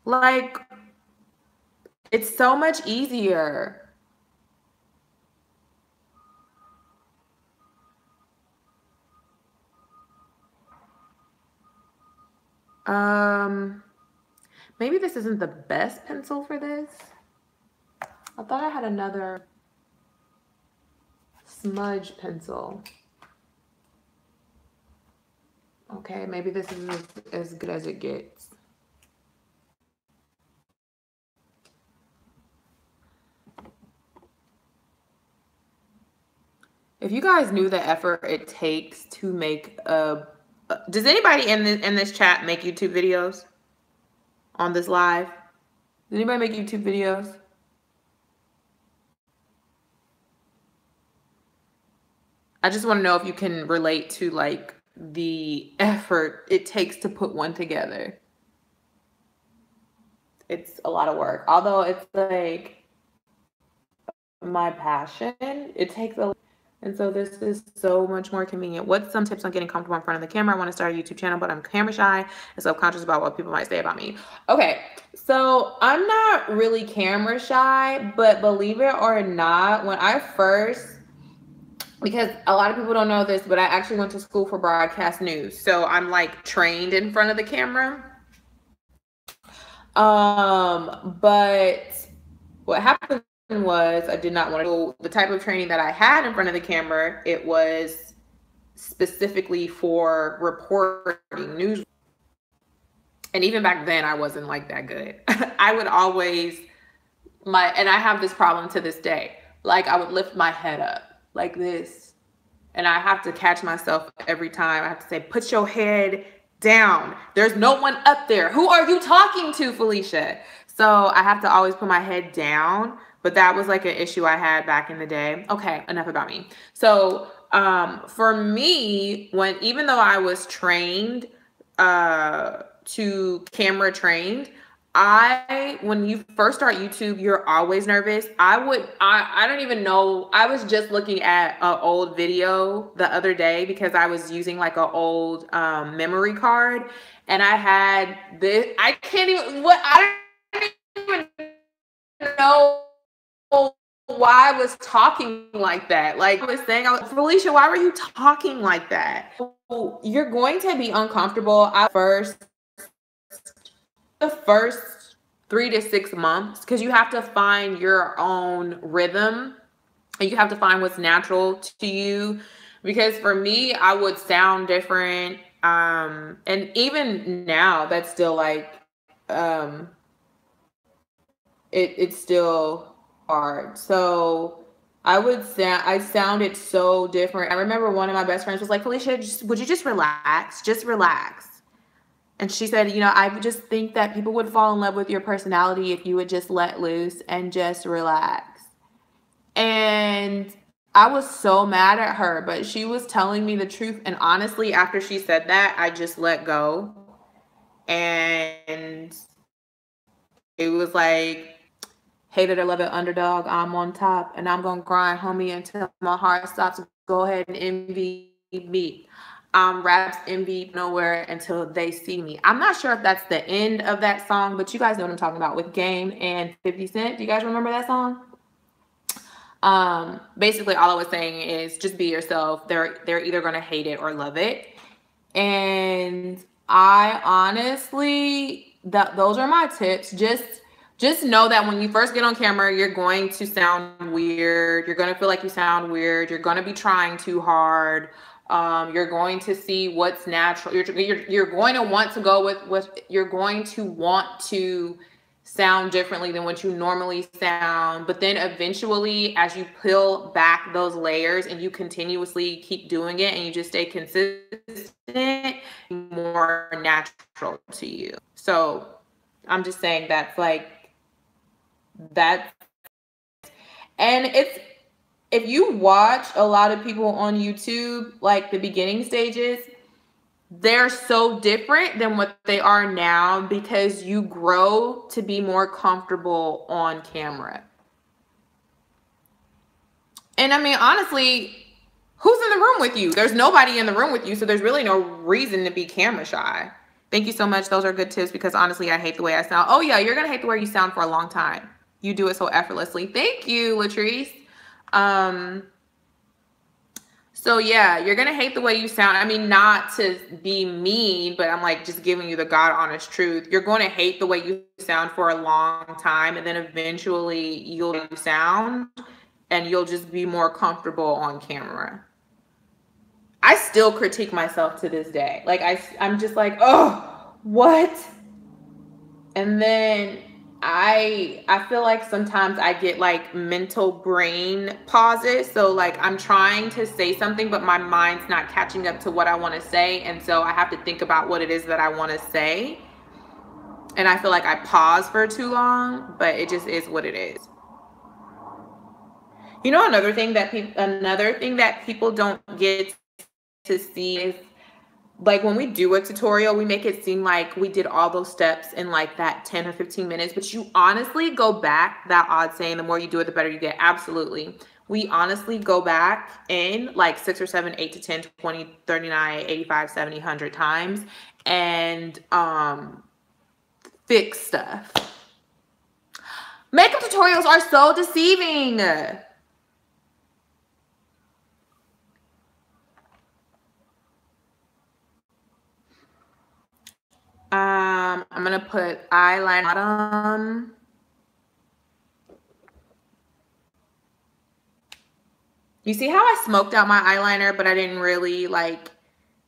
Like, it's so much easier. Maybe this isn't the best pencil for this. I thought I had another smudge pencil. Okay, maybe this is as good as it gets. If you guys knew the effort it takes to make a... Does anybody in this chat make YouTube videos on this live? Does anybody make YouTube videos? I just want to know if you can relate to like the effort it takes to put one together. It's a lot of work. Although it's like my passion, it takes a... And so this is so much more convenient. What's some tips on getting comfortable in front of the camera? I want to start a YouTube channel, but I'm camera shy and self-conscious about what people might say about me. Okay, so I'm not really camera shy, but believe it or not, when I first... Because a lot of people don't know this, but I actually went to school for broadcast news. So I'm like trained in front of the camera. But what happened was I did not want to... The type of training that I had in front of the camera, it was specifically for reporting news. And even back then, I wasn't like that good. I would always... And I have this problem to this day. Like, I would lift my head up like this, and I have to catch myself every time. I have to say, put your head down. There's no one up there. Who are you talking to, Felicia? So I have to always put my head down, but that was like an issue I had back in the day. Okay, enough about me. So for me, even though I was trained to camera trained, when you first start YouTube, you're always nervous. I don't even know. I was just looking at an old video the other day because I was using like an old memory card, and I had this. I can't even, I don't even know why I was talking like that. Like I was saying, Felicia, why were you talking like that? You're going to be uncomfortable at first, the first 3 to 6 months, because you have to find your own rhythm and you have to find what's natural to you. Because for me, I would sound different. And even now, that's still like, um, it's still hard. So I sounded so different. I remember one of my best friends was like, Felicia, would you just relax? Just relax. And she said, you know, I just think that people would fall in love with your personality if you would just let loose and just relax. And I was so mad at her, but she was telling me the truth. And honestly, after she said that, I just let go. And it was like, hated or love it, underdog, I'm on top. And I'm going to grind, homie, until my heart stops. Go ahead and envy me. Raps envy nowhere until they see me. I'm not sure if that's the end of that song, but you guys know what I'm talking about with Game and 50 Cent. Do you guys remember that song? Basically all I was saying is just be yourself. They're either going to hate it or love it. And I honestly, those are my tips. Just know that when you first get on camera, you're going to sound weird. You're going to feel like you sound weird. You're going to be trying too hard. You're going to see what's natural. You're going to want to go with you're going to want to sound differently than what you normally sound. But then eventually, as you peel back those layers and you continuously keep doing it and you just stay consistent, more natural to you. So I'm just saying that's like, that's, and it's, if you watch a lot of people on YouTube, like the beginning stages, they're so different than what they are now because you grow to be more comfortable on camera. And I mean, honestly, who's in the room with you? There's nobody in the room with you, so there's really no reason to be camera shy. Thank you so much. Those are good tips because honestly, I hate the way I sound. Oh yeah, you're gonna hate the way you sound for a long time. You do it so effortlessly. Thank you, Latrice. So yeah, you're gonna hate the way you sound. I mean, not to be mean, but I'm like just giving you the God honest truth. You're going to hate the way you sound for a long time, and then eventually you'll sound and you'll just be more comfortable on camera. I still critique myself to this day. Like I'm just like, oh, what? And then I feel like sometimes I get like mental brain pauses. So like I'm trying to say something, but my mind's not catching up to what I want to say. And so I have to think about what it is that I want to say. And I feel like I pause for too long, but it just is what it is. You know, another thing that people don't get to see is, like when we do a tutorial, we make it seem like we did all those steps in like that 10 or 15 minutes, but you honestly go back, that odd saying, the more you do it, the better you get. Absolutely. We honestly go back in like 6 or 7, 8 to 10, 20, 39, 85, 70, 100 times and fix stuff. Makeup tutorials are so deceiving. I'm gonna put eyeliner bottom. You see how I smoked out my eyeliner, but I didn't really like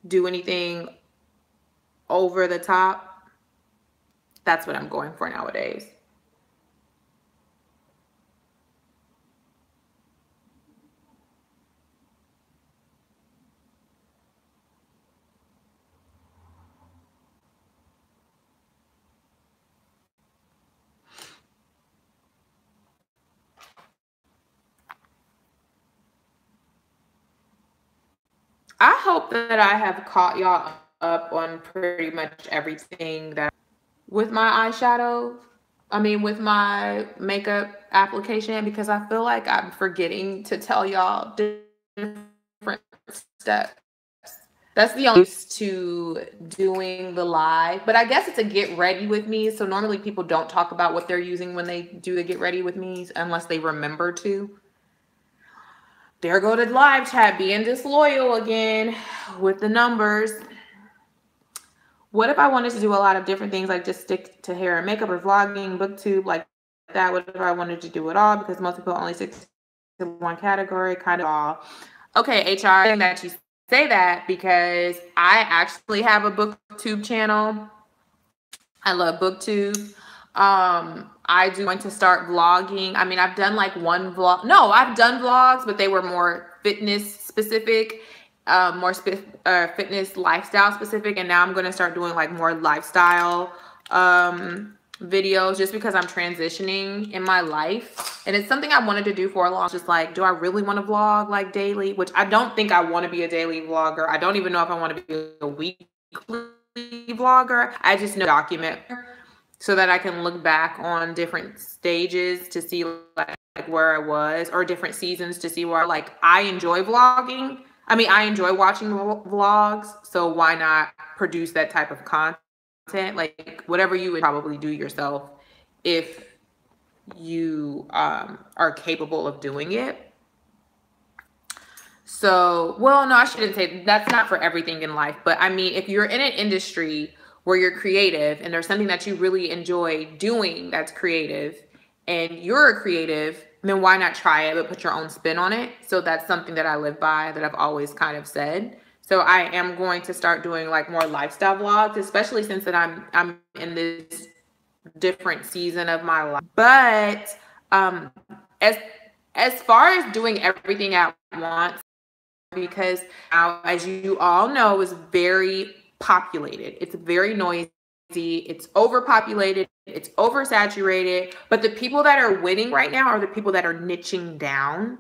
do anything over the top? That's what I'm going for nowadays. I hope that I have caught y'all up on pretty much everything that. with my eyeshadow. I mean, with my makeup application, because I feel like I'm forgetting to tell y'all different steps. That's the only use to doing the live, but I guess it's a get ready with me. So normally people don't talk about what they're using when they do the get ready with me unless they remember to. There go the live chat being disloyal again with the numbers. What if I wanted to do a lot of different things, like just stick to hair and makeup or vlogging, booktube, like that? What if I wanted to do it all? Because most people only stick to one category, kind of all. Okay, HR, that you say that because I actually have a booktube channel. I love booktube. I do want to start vlogging. I mean, I've done like one vlog. No, I've done vlogs, but they were more fitness specific, more fitness lifestyle specific. And now I'm going to start doing like more lifestyle videos just because I'm transitioning in my life. And it's something I wanted to do for a long, just like, do I really want to vlog like daily? Which I don't think I want to be a daily vlogger. I don't even know if I want to be a weekly vlogger. I just know document so that I can look back on different stages to see like where I was, or different seasons to see where like I enjoy vlogging. I mean, I enjoy watching vlogs, so why not produce that type of content? Like whatever you would probably do yourself if you are capable of doing it. So, well, no, I shouldn't say that's not for everything in life, but I mean, if you're in an industry where you're creative and there's something that you really enjoy doing that's creative and you're a creative, then why not try it but put your own spin on it? So that's something that I live by, that I've always kind of said. So I am going to start doing like more lifestyle vlogs, especially since that I'm in this different season of my life. But as far as doing everything at once, because now, as you all know, is very populated. It's very noisy. It's overpopulated. It's oversaturated. But the people that are winning right now are the people that are niching down.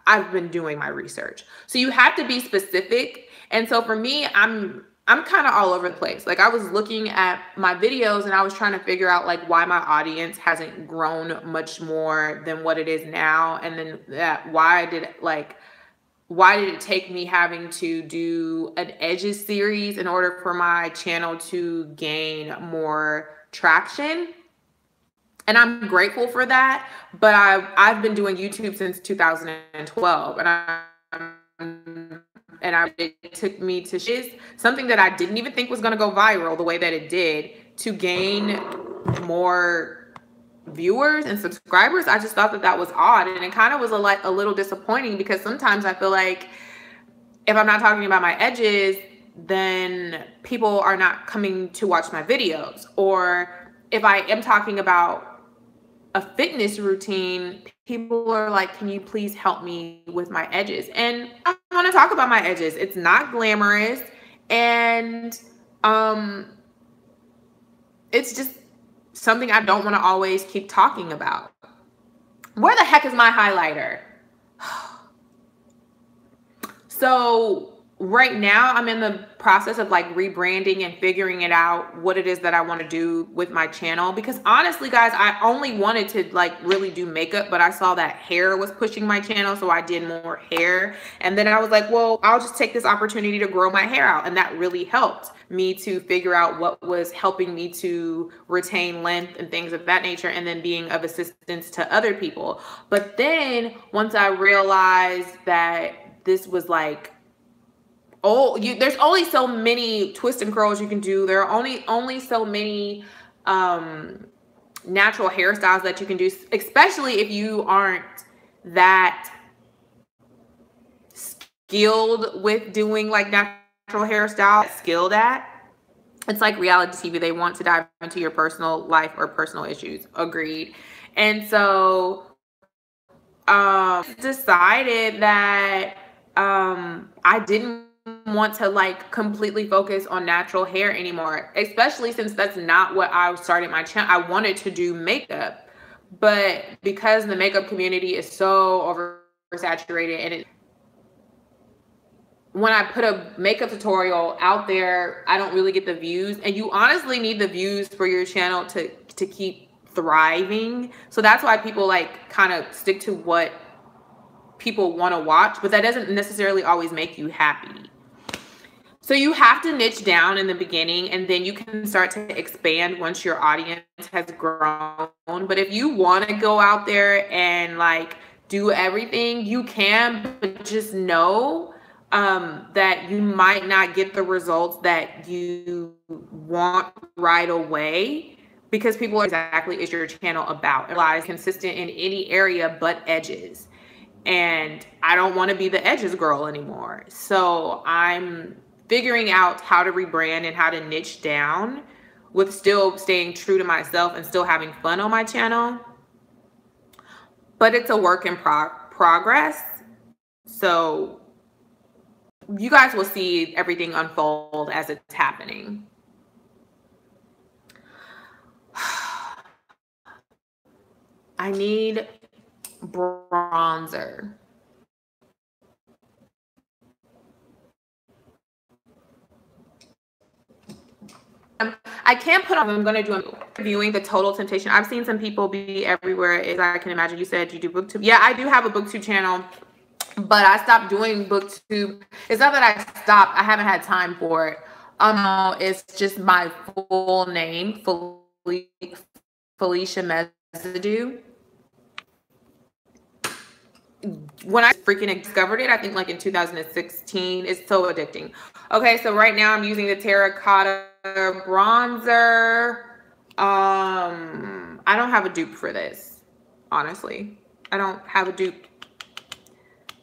I've been doing my research. So you have to be specific. And so for me, I'm kind of all over the place. Like I was looking at my videos and I was trying to figure out like why my audience hasn't grown much more than what it is now. And then why did it take me having to do an edges series in order for my channel to gain more traction? And I'm grateful for that, but I've been doing YouTube since 2012, and it took me to something that I didn't even think was going to go viral the way that it did to gain more viewers and subscribers. I just thought that was odd, and it kind of was a little disappointing, because sometimes I feel like if I'm not talking about my edges, then people are not coming to watch my videos. Or if I am talking about a fitness routine, people are like, can you please help me with my edges? And I want to talk about my edges. It's not glamorous, and it's just something I don't want to always keep talking about. Where the heck is my highlighter? So right now I'm in the process of like rebranding and figuring it out, what it is that I want to do with my channel. Because honestly, guys, I only wanted to like really do makeup, but I saw that hair was pushing my channel, so I did more hair. And then I was like, well, I'll just take this opportunity to grow my hair out. And that really helped me to figure out what was helping me to retain length and things of that nature, and then being of assistance to other people. But then once I realized that this was like, there's only so many twists and curls you can do. There are only so many natural hairstyles that you can do, especially if you aren't that skilled with doing like natural hairstyle, skilled at. It's like reality TV. They want to dive into your personal life or personal issues. Agreed. And so decided that I didn't want to like completely focus on natural hair anymore, especially since that's not what I started my channel. I wanted to do makeup, but because the makeup community is so oversaturated and when I put a makeup tutorial out there, I don't really get the views, and you honestly need the views for your channel to keep thriving. So that's why people like kind of stick to what people want to watch, but that doesn't necessarily always make you happy. So you have to niche down in the beginning, and then you can start to expand once your audience has grown. But if you want to go out there and like do everything, you can, but just know that you might not get the results that you want right away, because people are exactly is your channel about. It lies consistent in any area but edges. And I don't want to be the edges girl anymore. So I'm figuring out how to rebrand and how to niche down with still staying true to myself and still having fun on my channel. But it's a work in progress. So you guys will see everything unfold as it's happening. I need bronzer. I can't put on, I'm going to do a reviewing the Total Temptation. I've seen some people be everywhere, as I can imagine. You said you do booktube. Yeah, I do have a booktube channel, but I stopped doing booktube. It's not that I stopped. I haven't had time for it. It's just my full name, Felicia Mesadieu. When I freaking discovered it, I think like in 2016, it's so addicting. Okay, so right now I'm using the terracotta bronzer. I don't have a dupe for this, honestly. I don't have a dupe.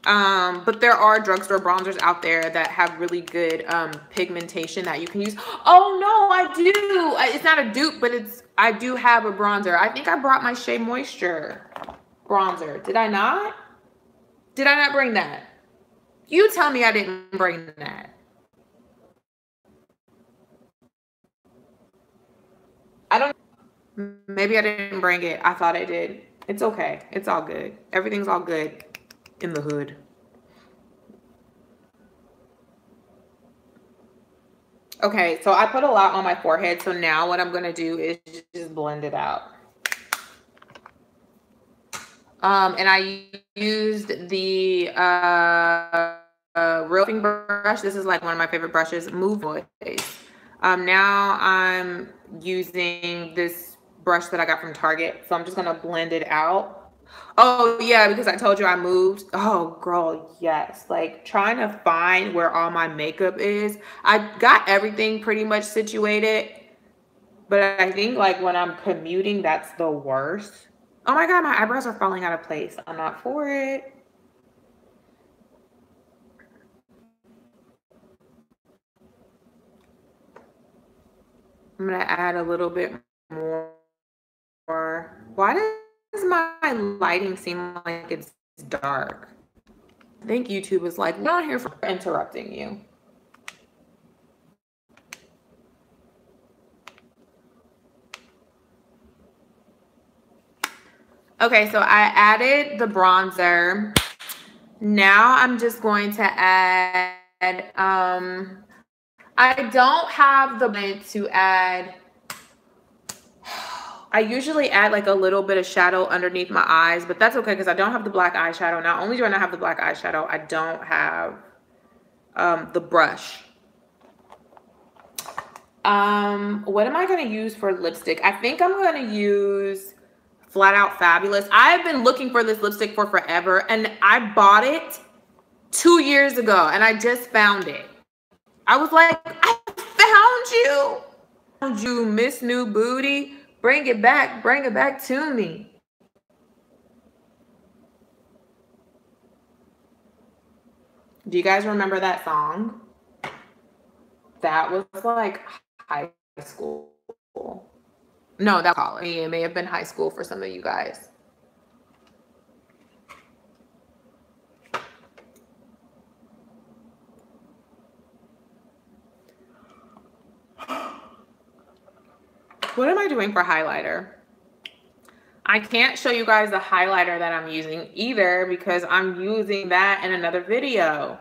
But there are drugstore bronzers out there that have really good pigmentation that you can use. Oh no, I do. It's not a dupe, but I do have a bronzer. I think I brought my Shea Moisture bronzer. Did I not? Did I not bring that? You tell me I didn't bring that. I don't, maybe I didn't bring it. I thought I did. It's okay. It's all good. Everything's all good in the hood. Okay, so I put a lot on my forehead. So now what I'm going to do is just blend it out. And I used the real brush. This is like one of my favorite brushes, Move Voice. Now I'm using this brush that I got from Target. So I'm just going to blend it out. Oh, yeah, because I told you I moved. Oh, girl, yes. Like trying to find where all my makeup is. I got everything pretty much situated. But I think like when I'm commuting, that's the worst. Oh my God, my eyebrows are falling out of place. I'm not for it. I'm gonna add a little bit more. Why does my lighting seem like it's dark? I think YouTube is like, we're not here for interrupting you. Okay, so I added the bronzer. Now I'm just going to add, I don't have the bit to add. I usually add like a little bit of shadow underneath my eyes, but that's okay because I don't have the black eyeshadow. Not only do I not have the black eyeshadow, I don't have the brush. What am I going to use for lipstick? I think I'm going to use Flat Out Fabulous. I've been looking for this lipstick for forever, and I bought it 2 years ago, and I just found it. I was like, I found you. Found you, Miss New Booty. Bring it back to me. Do you guys remember that song? That was like high school. No, that was college. It may have been high school for some of you guys. What am I doing for highlighter? I can't show you guys the highlighter that I'm using either because I'm using that in another video.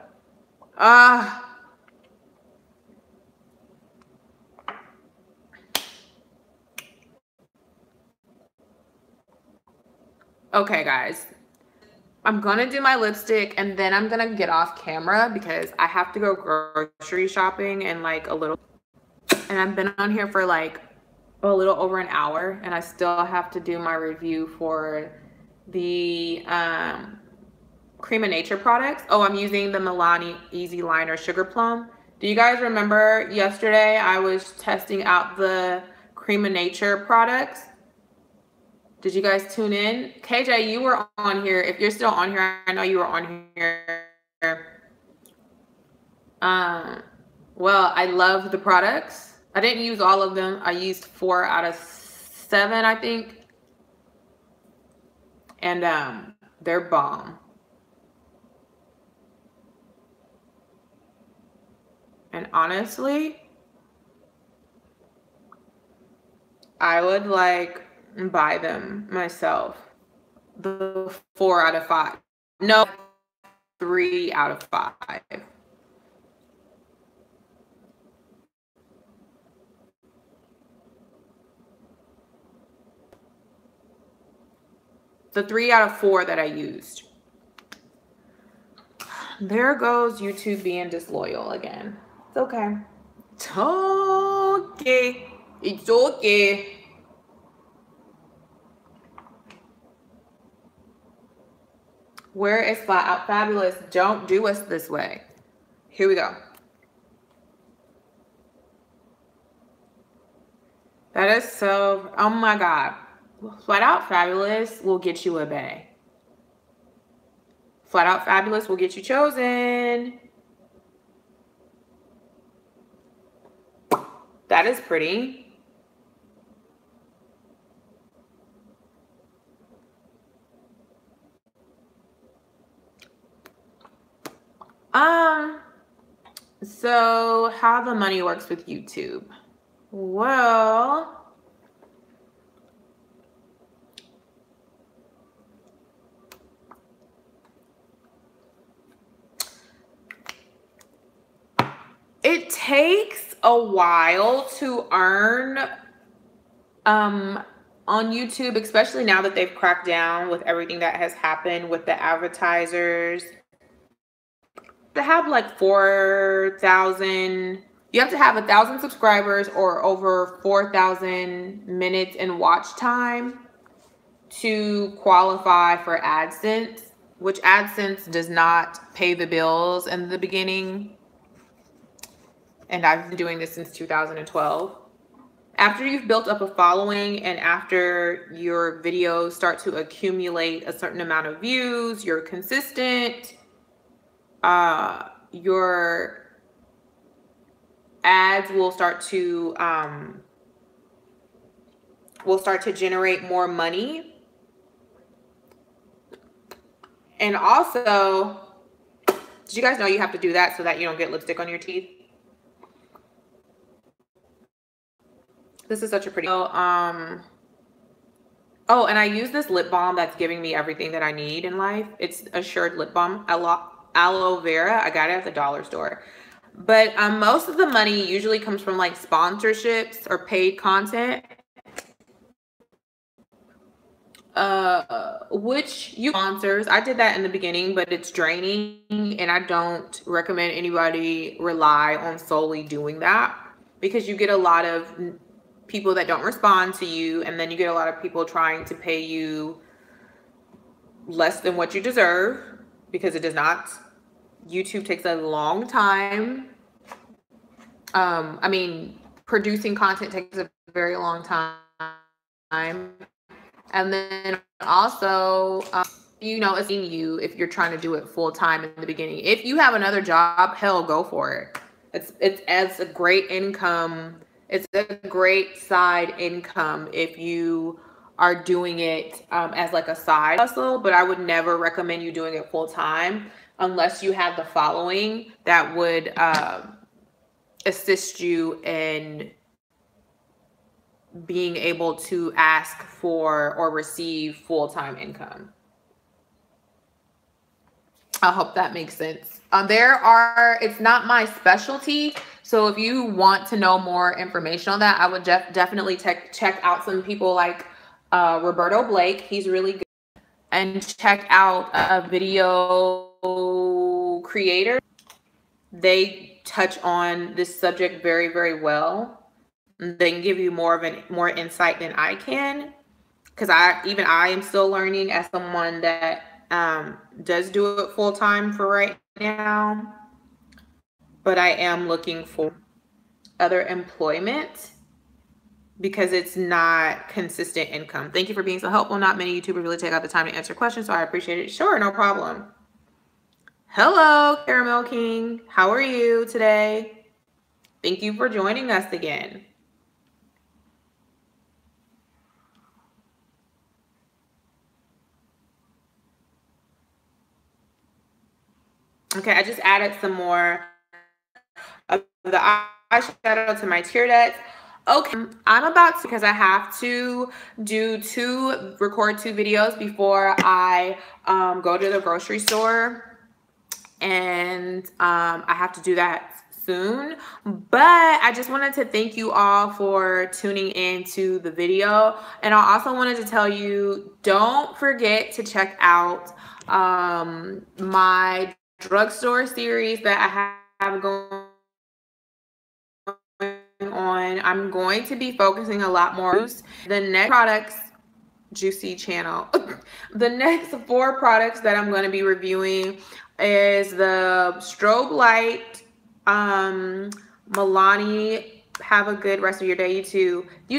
Okay, guys. I'm gonna do my lipstick and then I'm gonna get off camera because I have to go grocery shopping in like a little, and I've been on here for like a little over an hour and I still have to do my review for the Cream of Nature products. Oh, I'm using the Milani Easy Liner Sugar Plum. Do you guys remember yesterday I was testing out the Cream of Nature products? Did you guys tune in? KJ, you were on here. If you're still on here, I know you were on here. Well, I love the products. I didn't use all of them. I used 4 out of 7, I think. And they're bomb. And honestly, I would like buy them myself. The 4 out of 5. No, 3 out of 5. The 3 out of 4 that I used. There goes YouTube being disloyal again. It's okay. It's okay. It's okay. Where is Flat Out Fabulous? Don't do us this way. Here we go. That is so, oh my God. Flat Out Fabulous will get you a bae. Flat Out Fabulous will get you chosen. That is pretty. So how the money works with YouTube. Well, it takes a while to earn on YouTube, especially now that they've cracked down with everything that has happened with the advertisers. To have like 4,000, you have to have 1,000 subscribers or over 4,000 minutes in watch time to qualify for AdSense, which AdSense does not pay the bills in the beginning. And I've been doing this since 2012. After you've built up a following and after your videos start to accumulate a certain amount of views, you're consistent, your ads will start to generate more money. And also, did you guys know you have to do that so that you don't get lipstick on your teeth? This is such a pretty, oh, and I use this lip balm that's giving me everything that I need in life. It's Assured Lip Balm, aloe vera. I got it at the dollar store. But most of the money usually comes from like sponsorships or paid content. Which you sponsors. I did that in the beginning, but it's draining and I don't recommend anybody rely on solely doing that because you get a lot of people that don't respond to you, and then you get a lot of people trying to pay you less than what you deserve because it does not. YouTube takes a long time. I mean, producing content takes a very long time. And then also, you know, it's in you if you're trying to do it full time in the beginning. If you have another job, hell, go for it. It's a great income. It's a great side income if you are doing it as like a side hustle, but I would never recommend you doing it full time unless you have the following that would assist you in being able to ask for or receive full-time income. I hope that makes sense. It's not my specialty. So if you want to know more information on that, I would definitely check out some people like Roberto Blake. He's really good. And check out a video creator. They touch on this subject very, very well. They can give you more insight than I can, because I am still learning as someone that does do it full time for right now, but I am looking for other employment because it's not consistent income. Thank you for being so helpful. Not many YouTubers really take out the time to answer questions, so I appreciate it. Sure, no problem. Hello, Caramel King. How are you today? Thank you for joining us again. Okay, I just added some more of the eyeshadow to my tear ducts. Okay, I'm about to, because I have to record two videos before I go to the grocery store, and I have to do that soon. But I just wanted to thank you all for tuning into the video, and I also wanted to tell you, don't forget to check out my drugstore series that I have going on. I'm going to be focusing a lot more. The next products, Juicy channel. The next 4 products that I'm going to be reviewing is the strobe light. Milani, have a good rest of your day. You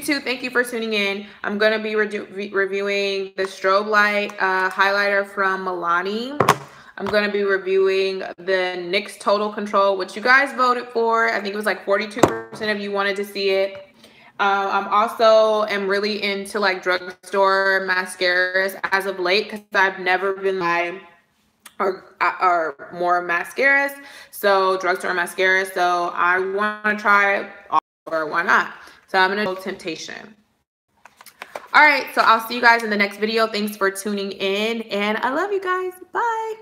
too, thank you for tuning in. I'm going to be reviewing the strobe light highlighter from Milani. I'm going to be reviewing the NYX Total Control, which you guys voted for. I think it was like 42% of you wanted to see it. I'm also really into like drugstore mascaras as of late, because I've never been or more mascaras. So drugstore mascaras. So I want to try all, or why not? So I'm going to go Temptation. All right. So I'll see you guys in the next video. Thanks for tuning in, and I love you guys. Bye.